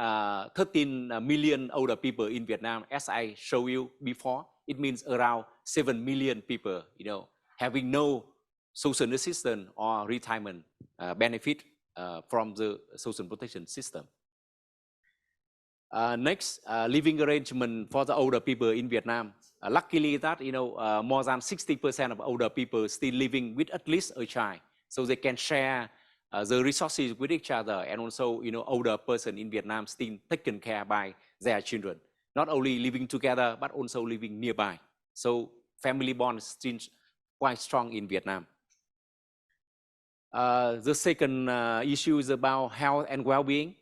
13 million older people in Vietnam, as I showed you before, it means around 7 million people, you know, having no social assistance or retirement benefit from the social protection system. Next, living arrangement for the older people in Vietnam. Luckily that, you know, more than 60% of older people still living with at least a child, so they can share the resources with each other, and also, you know, older person in Vietnam still taken care by their children, not only living together but also living nearby. So family bonds still quite strong in Vietnam. The second issue is about health and well-being.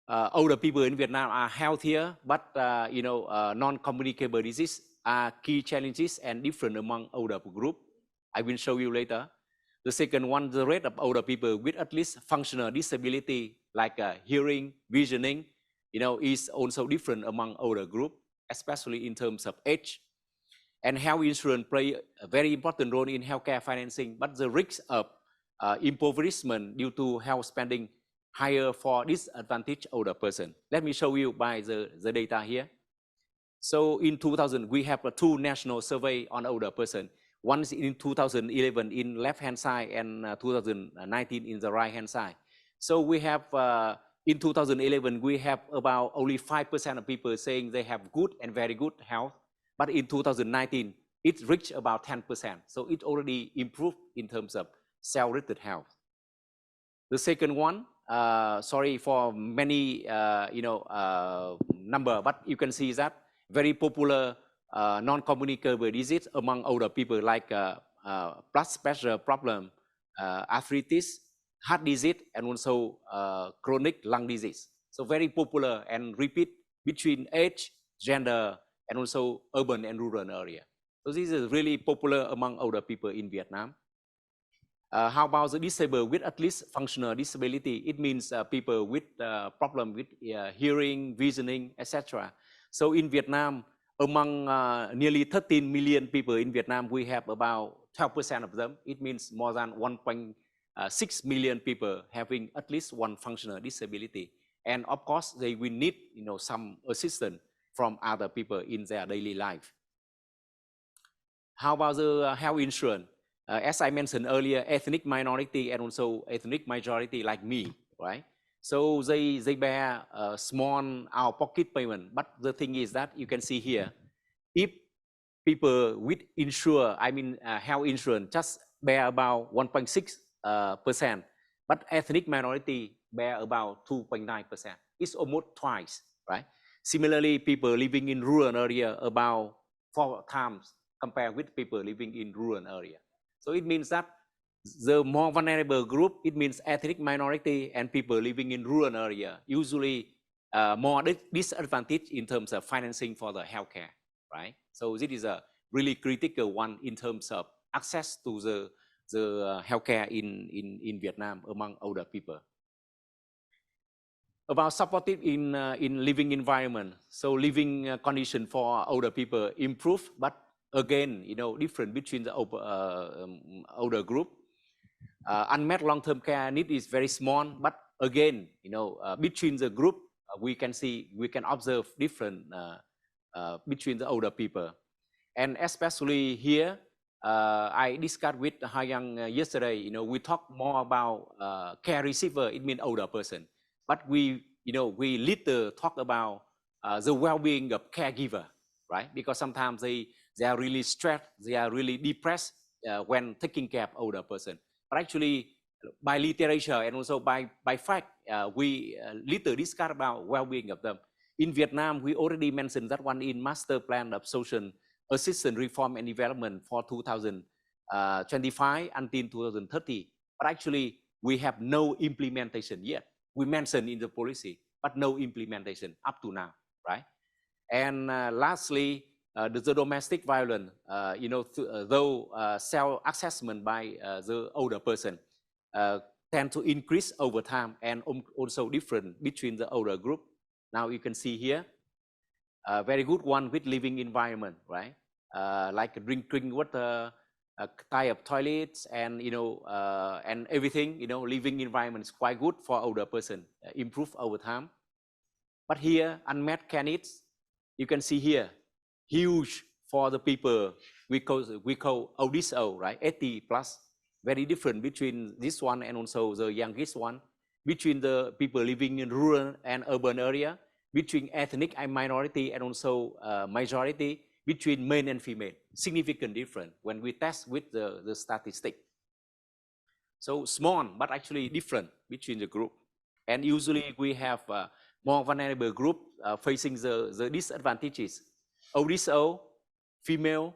Older people in Vietnam are healthier, but you know, non-communicable disease are key challenges and different among older group. I will show you later. The second one, the rate of older people with at least functional disability like hearing, visioning, you know, is also different among older group, especially in terms of age. And health insurance play a very important role in healthcare financing, but the risk of impoverishment due to health spending higher for disadvantaged older person. Let me show you by the data here. So in 2000, we have 2 national survey on older person. One is in 2011 in left-hand side and 2019 in the right-hand side. So we have, in 2011, we have about only 5% of people saying they have good and very good health. But in 2019, it reached about 10%. So it already improved in terms of self-rated health. The second one, sorry for many, number, but you can see that very popular non-communicable disease among older people like blood pressure problem, arthritis, heart disease, and also chronic lung disease. So very popular and repeat between age, gender, and also urban and rural area. So this is really popular among older people in Vietnam. How about the disabled with at least functional disability? It means people with problem with hearing, visioning, etc. So in Vietnam, among nearly 13 million people in Vietnam, we have about 12% of them. It means more than 1.6 million people having at least one functional disability. And of course, they will need some assistance from other people in their daily life. How about the health insurance? As I mentioned earlier, ethnic minority and also ethnic majority like me, right? So they bear a small out-of-pocket payment. But the thing is that you can see here, if people with health insurance just bear about 1.6%, but ethnic minority bear about 2.9%. It's almost twice, right? Similarly, people living in rural area about 4 times compared with people living in rural area. So it means that the more vulnerable group, it means ethnic minority and people living in rural area, usually more disadvantaged in terms of financing for the healthcare, right? So this is a really critical one in terms of access to the healthcare in Vietnam among older people. About supportive in living environment. So living condition for older people improve, but again, different between the older group. Unmet long-term care need is very small, but again, between the group, we can observe different between the older people. And especially here, I discussed with Hae-Yung yesterday, we talk more about care receiver, it means older person. But we little talk about the well-being of caregiver, right? Because sometimes they are really stressed, they are really depressed when taking care of older person. But actually, by literature and also by fact, we little discuss about well-being of them. In Vietnam, we already mentioned that one in Master Plan of Social Assistance Reform and Development for 2025 until 2030. But actually, we have no implementation yet. We mentioned in the policy, but no implementation up to now, right? And lastly, the domestic violence, though self-assessment by the older person tend to increase over time and also different between the older group. Now you can see here, a very good one with living environment, right? Like drinking water, type of toilets, and and everything. Living environment is quite good for older person, improve over time. But here, unmet care needs, you can see here, huge for the people we call oldest old, right? 80 plus, very different between this one and also the youngest one, between the people living in rural and urban area, between ethnic and minority and also majority, between male and female, significant difference when we test with the statistic. So small, but actually different between the group. And usually we have more vulnerable group facing the disadvantages. Oldest old, female,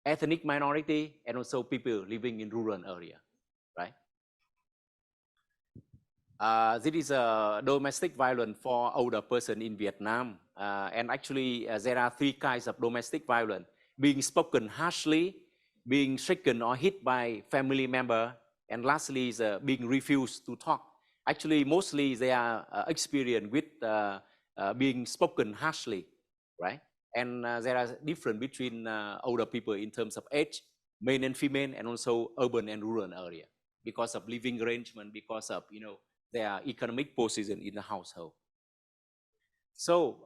ethnic minority, and also people living in rural area, right? This is a domestic violence for older person in Vietnam. And actually, there are 3 kinds of domestic violence: being spoken harshly, being shaken or hit by family member, and lastly is being refused to talk. Actually, mostly they are experienced with being spoken harshly, right? And there are difference between older people in terms of age, male and female, and also urban and rural area, because of living arrangement, because of their economic position in the household. So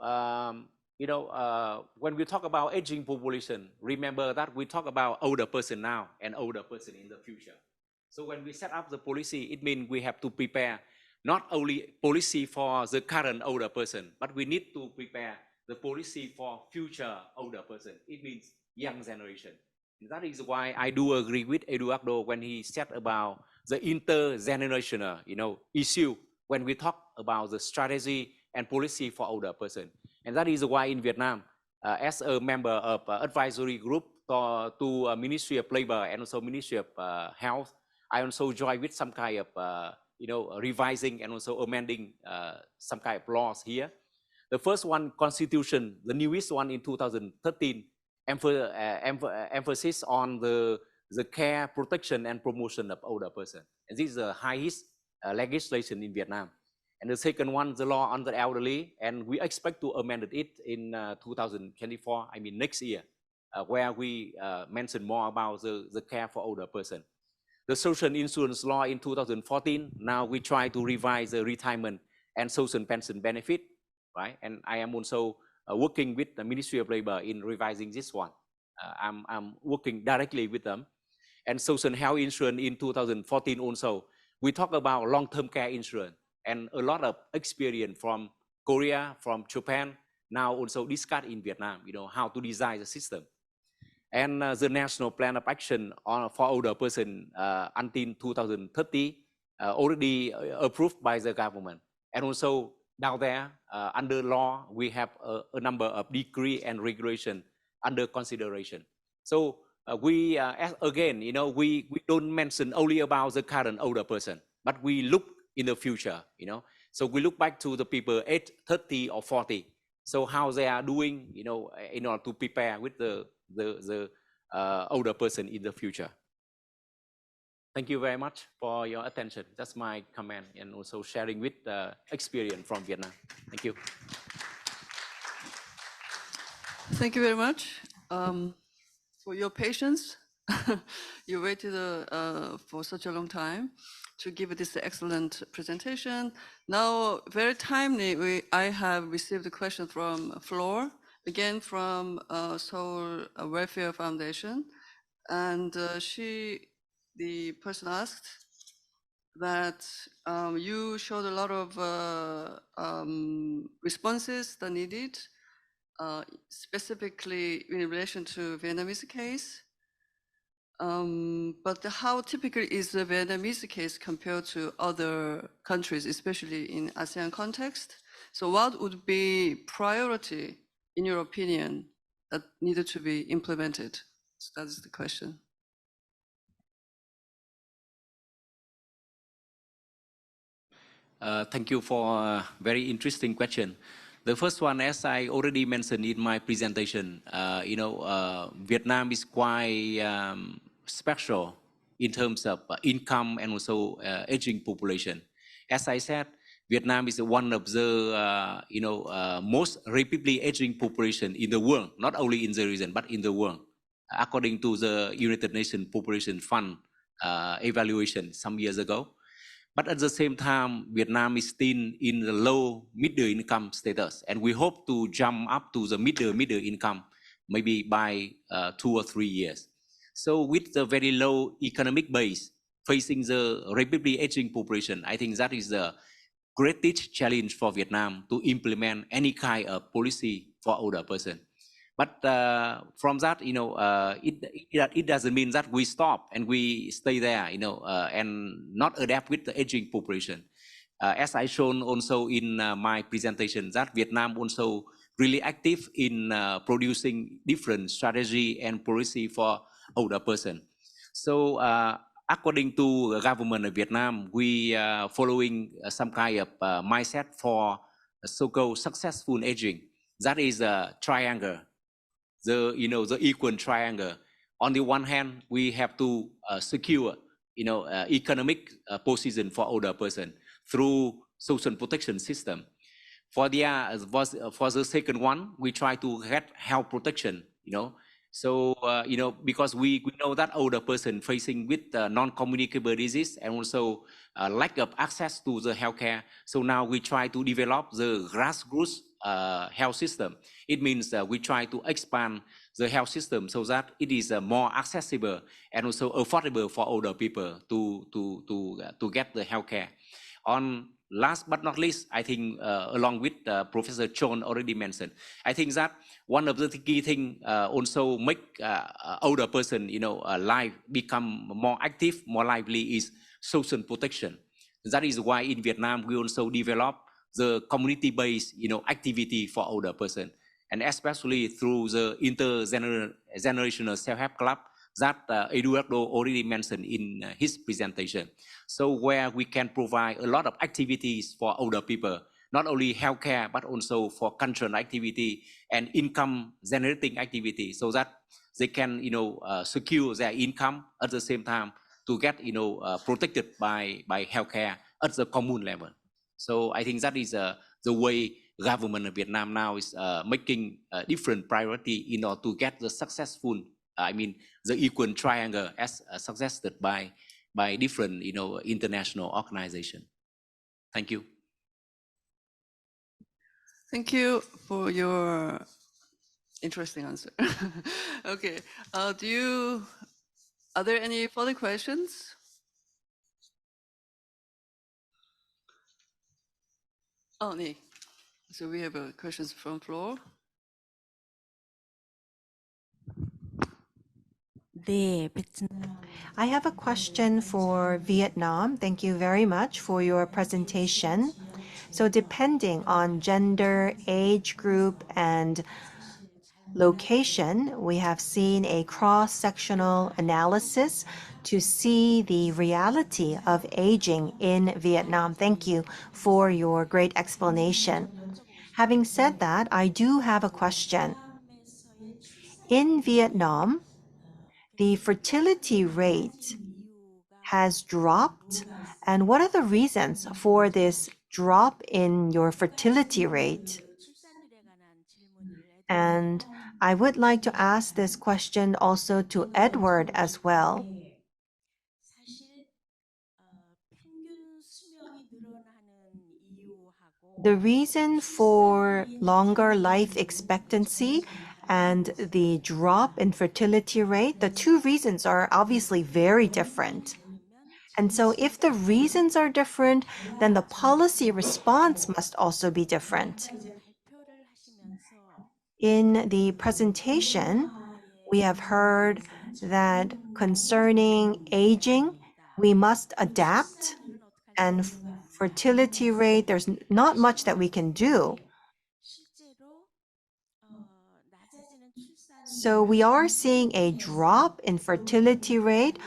when we talk about aging population, remember that we talk about older person now and older person in the future. So when we set up the policy, it means we have to prepare not only policy for the current older person, but we need to prepare the policy for future older person. It means young generation. And that is why I do agree with Eduardo when he said about the intergenerational, issue when we talk about the strategy and policy for older person. And that is why in Vietnam, as a member of advisory group to Ministry of Labor and also Ministry of Health, I also joined with some kind of, revising and also amending some kind of laws here. The first one, Constitution, the newest one in 2013, emphasis on the care, protection, and promotion of older person. And this is the highest legislation in Vietnam. And the second one, the law on the elderly, and we expect to amend it in 2024, I mean next year, where we mention more about the care for older person. The social insurance law in 2014, now we try to revise the retirement and social pension benefit, right? And I am also working with the Ministry of Labor in revising this one. I'm working directly with them. And social health insurance in 2014 also, we talk about long-term care insurance and a lot of experience from Korea, from Japan, now also discussed in Vietnam, how to design the system. And the National Plan of Action for Older Person until 2030 already approved by the government. And also down there, under law, we have a number of decree and regulation under consideration. So we, again, we don't mention only about the current older person, but we look in the future, So we look back to the people age 30 or 40. So how they are doing, in order to prepare with the older person in the future. Thank you very much for your attention. That's my comment and also sharing with experience from Vietnam. Thank you. Thank you very much for your patience. You waited for such a long time to give this excellent presentation. Now, very timely, I have received a question from floor, again from Seoul Welfare Foundation. And the person asked that you showed a lot of responses that needed, specifically in relation to Vietnamese case. But how typical is the Vietnamese case compared to other countries, especially in ASEAN context? So what would be priority, in your opinion, that needed to be implemented? So that is the question. Thank you for a very interesting question. The first one, as I already mentioned in my presentation, Vietnam is quite special in terms of income and also aging population. As I said, Vietnam is one of the most rapidly aging population in the world, not only in the region but in the world, according to the United Nations Population Fund evaluation some years ago. But at the same time, Vietnam is still in the low middle income status, and we hope to jump up to the middle income maybe by 2 or 3 years. So with the very low economic base facing the rapidly aging population, I think that is the greatest challenge for Vietnam to implement any kind of policy for older person. But from that, it doesn't mean that we stop and we stay there, and not adapt with the aging population. As I shown also in my presentation, that Vietnam also really active in producing different strategy and policy for older person. So according to the government of Vietnam, we are following some kind of mindset for so-called successful aging. That is a triangle. The equal triangle. On the one hand, we have to secure economic position for older person through social protection system. For the second one, we try to get health protection. So because we know that older person facing with non-communicable disease and also lack of access to the healthcare. So now we try to develop the grassroots health system. It means we try to expand the health system so that it is more accessible and also affordable for older people to get the healthcare. On last but not least, I think along with Professor Chon already mentioned, I think that one of the key thing also make older person, life become more active, more lively is social protection. That is why in Vietnam we also develop the community-based, activity for older person, and especially through the intergenerational self-help club that Eduardo already mentioned in his presentation. So where we can provide a lot of activities for older people, not only healthcare, but also for cultural activity and income generating activity, so that they can, secure their income at the same time to get, protected by healthcare at the commune level. So I think that is the way government of Vietnam now is making a different priority in order to get the successful, the equal triangle as suggested by different, international organizations. Thank you. Thank you for your interesting answer. Okay, are there any further questions? Oh, no. So we have questions from floor. I have a question for Vietnam. Thank you very much for your presentation. So depending on gender, age group, and location, we have seen a cross-sectional analysis to see the reality of aging in Vietnam. Thank you for your great explanation. Having said that, I do have a question. In Vietnam, the fertility rate has dropped, and what are the reasons for this drop in your fertility rate? And I would like to ask this question also to Edward as well. The reason for longer life expectancy and the drop in fertility rate, the two reasons are obviously very different. And so if the reasons are different, then the policy response must also be different. In the presentation, we have heard that concerning aging, we must adapt, and fertility rate, there's not much that we can do. So we are seeing a drop in fertility rate,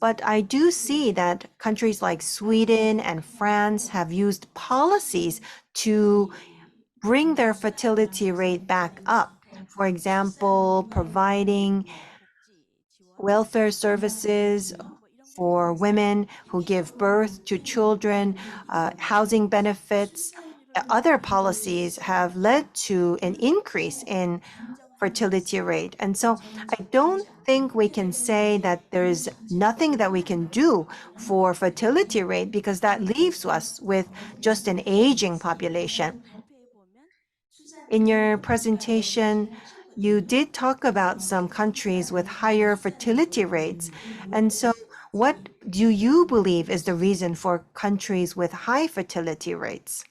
but I do see that countries like Sweden and France have used policies to bring their fertility rate back up. For example, providing welfare services for women who give birth to children, housing benefits. Other policies have led to an increase in fertility rate. And so I don't think we can say that there is nothing that we can do for fertility rate, because that leaves us with just an aging population. In your presentation, you did talk about some countries with higher fertility rates. And so what do you believe is the reason for countries with high fertility rates?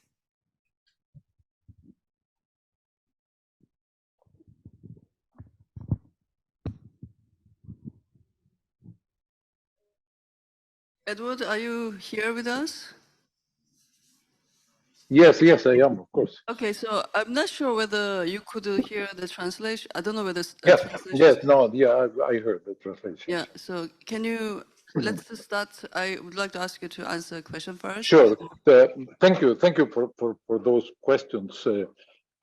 Edward, are you here with us? Yes, I am, of course. Okay, so I'm not sure whether you could hear the translation. I don't know whether Yes, translation. I heard the translation. Yeah, so can you, let's start. I would like to ask you to answer a question first. Sure. Thank you for those questions.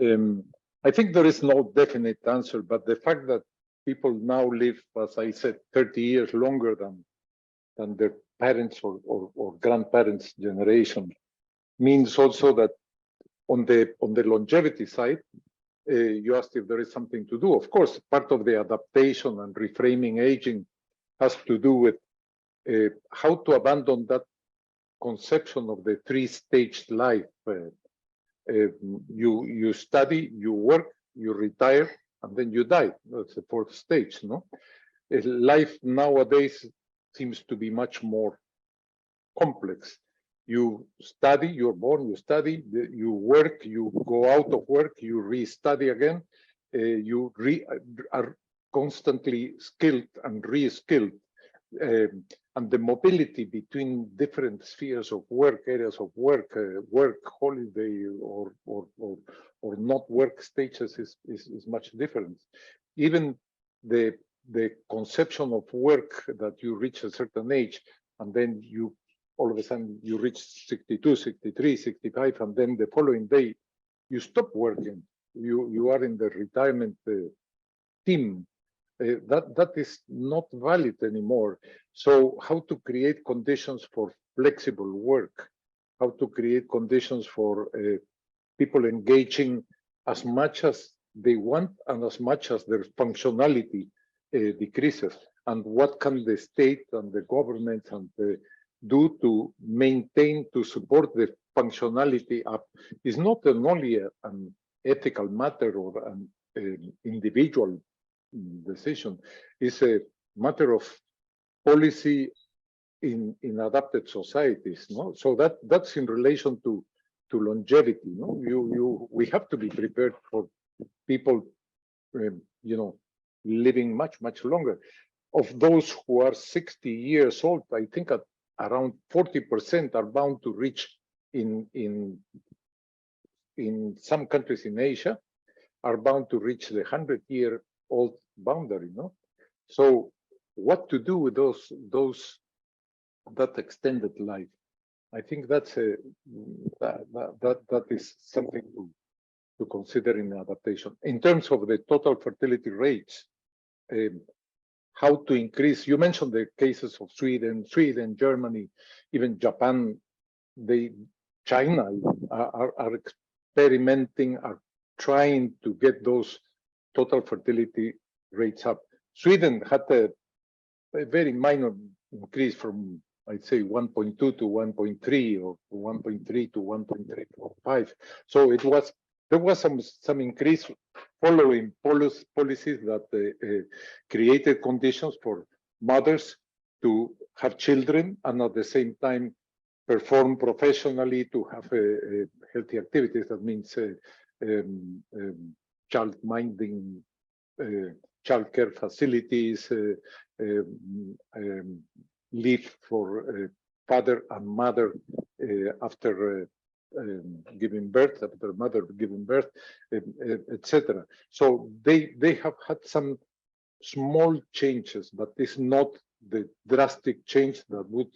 I think there is no definite answer, but the fact that people now live, as I said, 30 years longer than their parents or grandparents' generation means also that on the longevity side, you asked if there is something to do. Of course, part of the adaptation and reframing aging has to do with how to abandon that conception of the three-staged life. You study, you work, you retire, and then you die. That's the fourth stage, no? Life nowadays seems to be much more complex. You study, you're born, you study, you work, you go out of work, you re-study again, you are constantly skilled and re-skilled. And the mobility between different spheres of work, areas of work, work, holiday, or not work stages is much different. Even the conception of work that you reach a certain age, and then you all of a sudden you reach 62, 63, 65, and then the following day you stop working. You are in the retirement team. That is not valid anymore. So how to create conditions for flexible work, how to create conditions for people engaging as much as they want and as much as their functionality decreases, and what can the state and the government and do to maintain, to support the functionality up is not only an ethical matter or an individual decision. It's a matter of policy in adapted societies. No, so that's in relation to longevity. No, we have to be prepared for people, living much longer. Of those who are 60 years old, I think around 40% are bound to reach in some countries in Asia, are bound to reach the 100-year-old boundary. No, so what to do with that extended life? I think that is something to consider in adaptation. In terms of the total fertility rates, how to increase, you mentioned the cases of Sweden, Germany, even Japan, China are experimenting, are trying to get those total fertility rates up. Sweden had a very minor increase from, I'd say, 1.2 to 1.3 or 1.3 to 1.345. So there was some increase following policies that created conditions for mothers to have children and at the same time perform professionally, to have healthy activities. That means child minding, childcare facilities, leave for father and mother after giving birth, after mother giving birth, etc. So they have had some small changes, but it's not the drastic change that would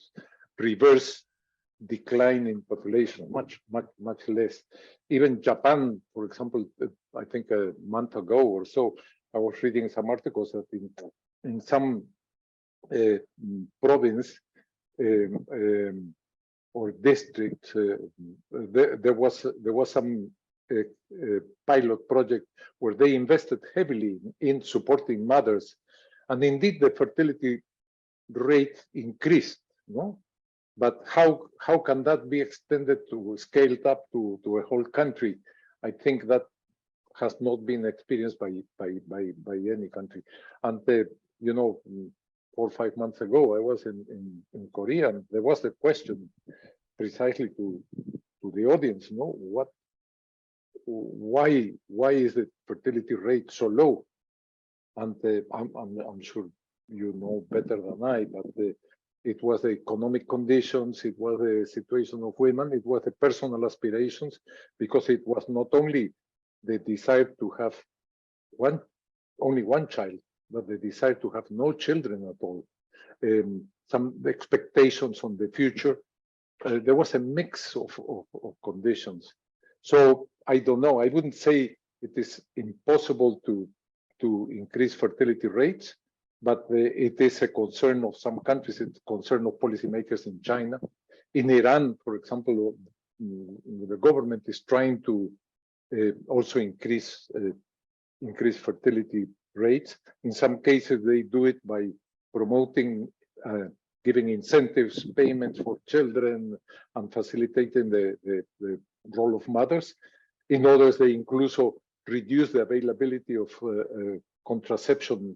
reverse decline in population, much less. Even Japan, for example, I think a month ago or so, I was reading some articles that in some province or district, there was some pilot project where they invested heavily in supporting mothers, and indeed the fertility rate increased. No, but how can that be extended to scaled up to a whole country? I think that has not been experienced by any country. And 4 or 5 months ago, I was in Korea, and there was a question precisely to the audience, why is the fertility rate so low? And I'm sure you know better than I, but it was the economic conditions, it was the situation of women, it was the personal aspirations, because it was not only the desire to have only one child, but the desire to have no children at all. Some expectations on the future. There was a mix of conditions. So I don't know. I wouldn't say it is impossible to increase fertility rates, but it is a concern of some countries. It's a concern of policymakers in China. In Iran, for example, the government is trying to also increase fertility rates. In some cases, they do it by promoting, giving incentives, payments for children, and facilitating the role of mothers. In others, they also reduce the availability of contraception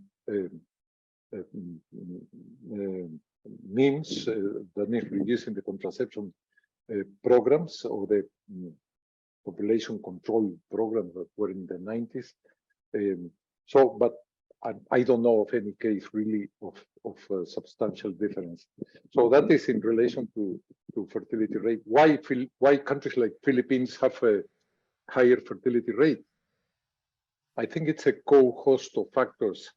means, that means reducing the contraception programs or the population control programs that were in the 90s. But I don't know of any case really of substantial difference. So that is in relation to fertility rate. Why countries like Philippines have a higher fertility rate? I think it's a co-host of factors.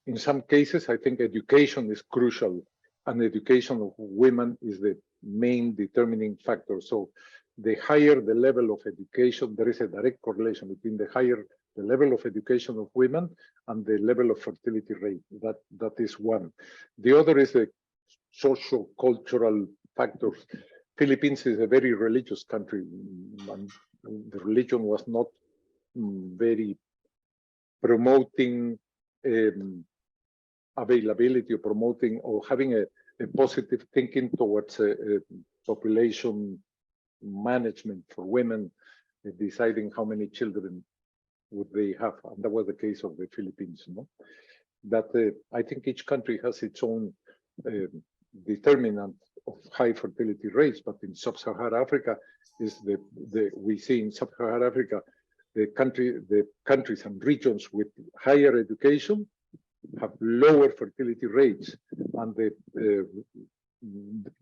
In some cases, I think education is crucial, and education of women is the main determining factor. So the higher the level of education, there is a direct correlation between the higher the level of education of women and the level of fertility rate. That is one. The other is the socio-cultural factors. Philippines is a very religious country, and the religion was not very promoting availability or promoting or having a positive thinking towards population management for women, deciding how many children would they have, and that was the case of the Philippines. No? That I think each country has its own determinant of high fertility rates, but in sub-Saharan Africa is we see in sub-Saharan Africa the countries and regions with higher education have lower fertility rates, and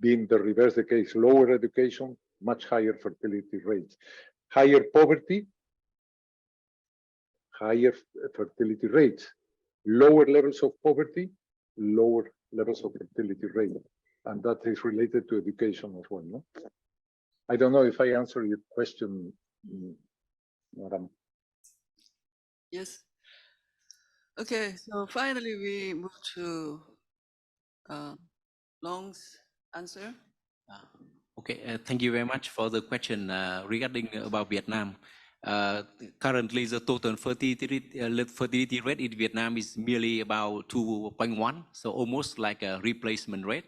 being the reverse the case, lower education, much higher fertility rates, higher poverty, higher fertility rates, lower levels of poverty, lower levels of fertility rate, and that is related to education as well. No? I don't know if I answered your question, Madam. Yes. Okay, so finally we move to Long's answer. Okay, thank you very much for the question regarding about Vietnam. Currently, the total fertility rate in Vietnam is merely about 2.1, so almost like a replacement rate.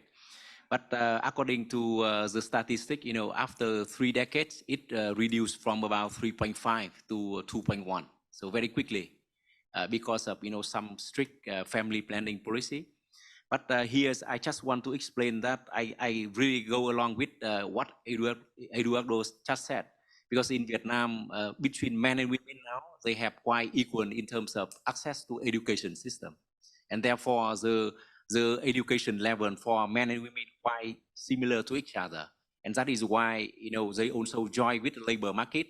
But according to the statistic, after 3 decades, it reduced from about 3.5 to 2.1. So very quickly, because of some strict family planning policy. But here I just want to explain that I really go along with what Eduardo just said. Because in Vietnam, between men and women now, they have quite equal in terms of access to education system. And therefore, the education level for men and women quite similar to each other. And that is why, they also join with the labor market,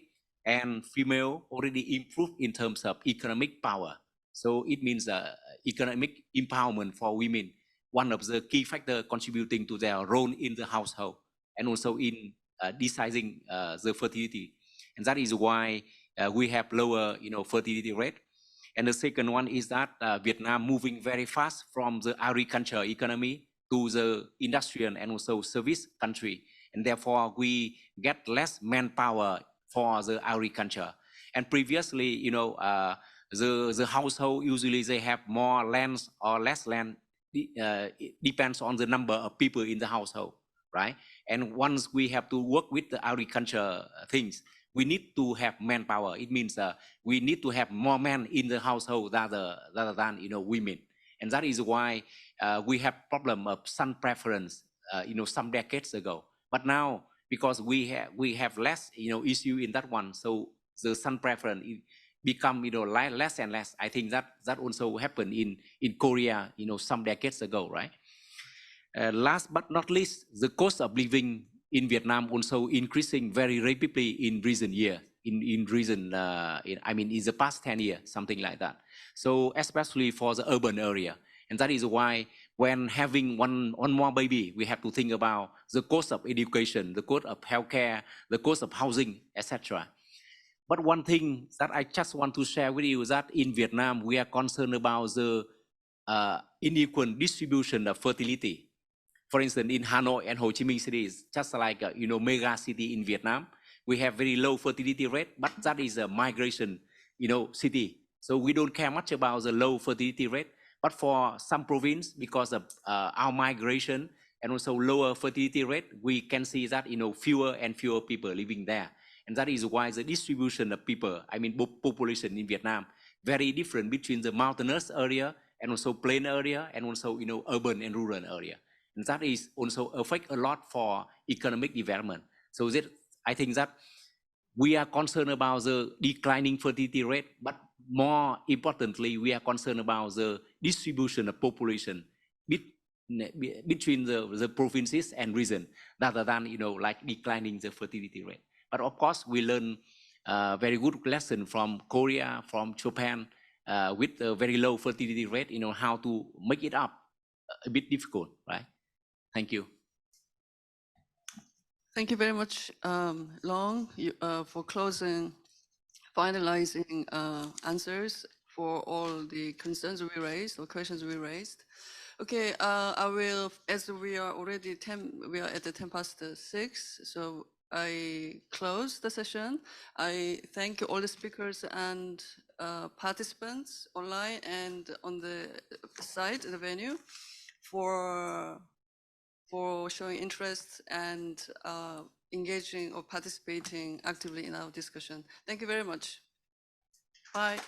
and female already improved in terms of economic power. So it means economic empowerment for women, one of the key factors contributing to their role in the household and also in deciding the fertility. And that is why we have lower fertility rate. And the second one is that Vietnam moving very fast from the agriculture economy to the industrial and also service country. And therefore we get less manpower for the agriculture. And previously, the household usually they have more land or less land. It depends on the number of people in the household, right? And once we have to work with the agriculture things, we need to have manpower. It means we need to have more men in the household rather than women. And that is why we have problem of son preference, some decades ago. But now, because we have less issue in that one, so the son preference become less and less. I think that also happened in Korea some decades ago, right? Last but not least, the cost of living in Vietnam also increasing very rapidly in recent years. In the past 10 years, something like that. So especially for the urban area, and that is why when having one more baby, we have to think about the cost of education, the cost of healthcare, the cost of housing, etc. But one thing that I just want to share with you is that in Vietnam, we are concerned about the unequal distribution of fertility. For instance, in Hanoi and Ho Chi Minh cities, just like mega city in Vietnam, we have very low fertility rate, but that is a migration city. So we don't care much about the low fertility rate. But for some province, because of our migration and also lower fertility rate, we can see that fewer and fewer people living there. And that is why the distribution of people, population in Vietnam, very different between the mountainous area and also plain area and also urban and rural area. And that is also affect a lot for economic development. So that I think that we are concerned about the declining fertility rate, but more importantly, we are concerned about the distribution of population between the provinces and region, rather than, you know, like declining the fertility rate. But of course, we learn very good lesson from Korea, from Japan, with a very low fertility rate, you know, how to make it up a bit difficult, right? Thank you. Thank you very much, Long, for finalizing answers for all the concerns we raised or questions we raised. Okay, I will, as we are already at the 6:10, so I close the session. I thank all the speakers and participants online and on the site, the venue, for showing interest and engaging or participating actively in our discussion. Thank you very much. Bye.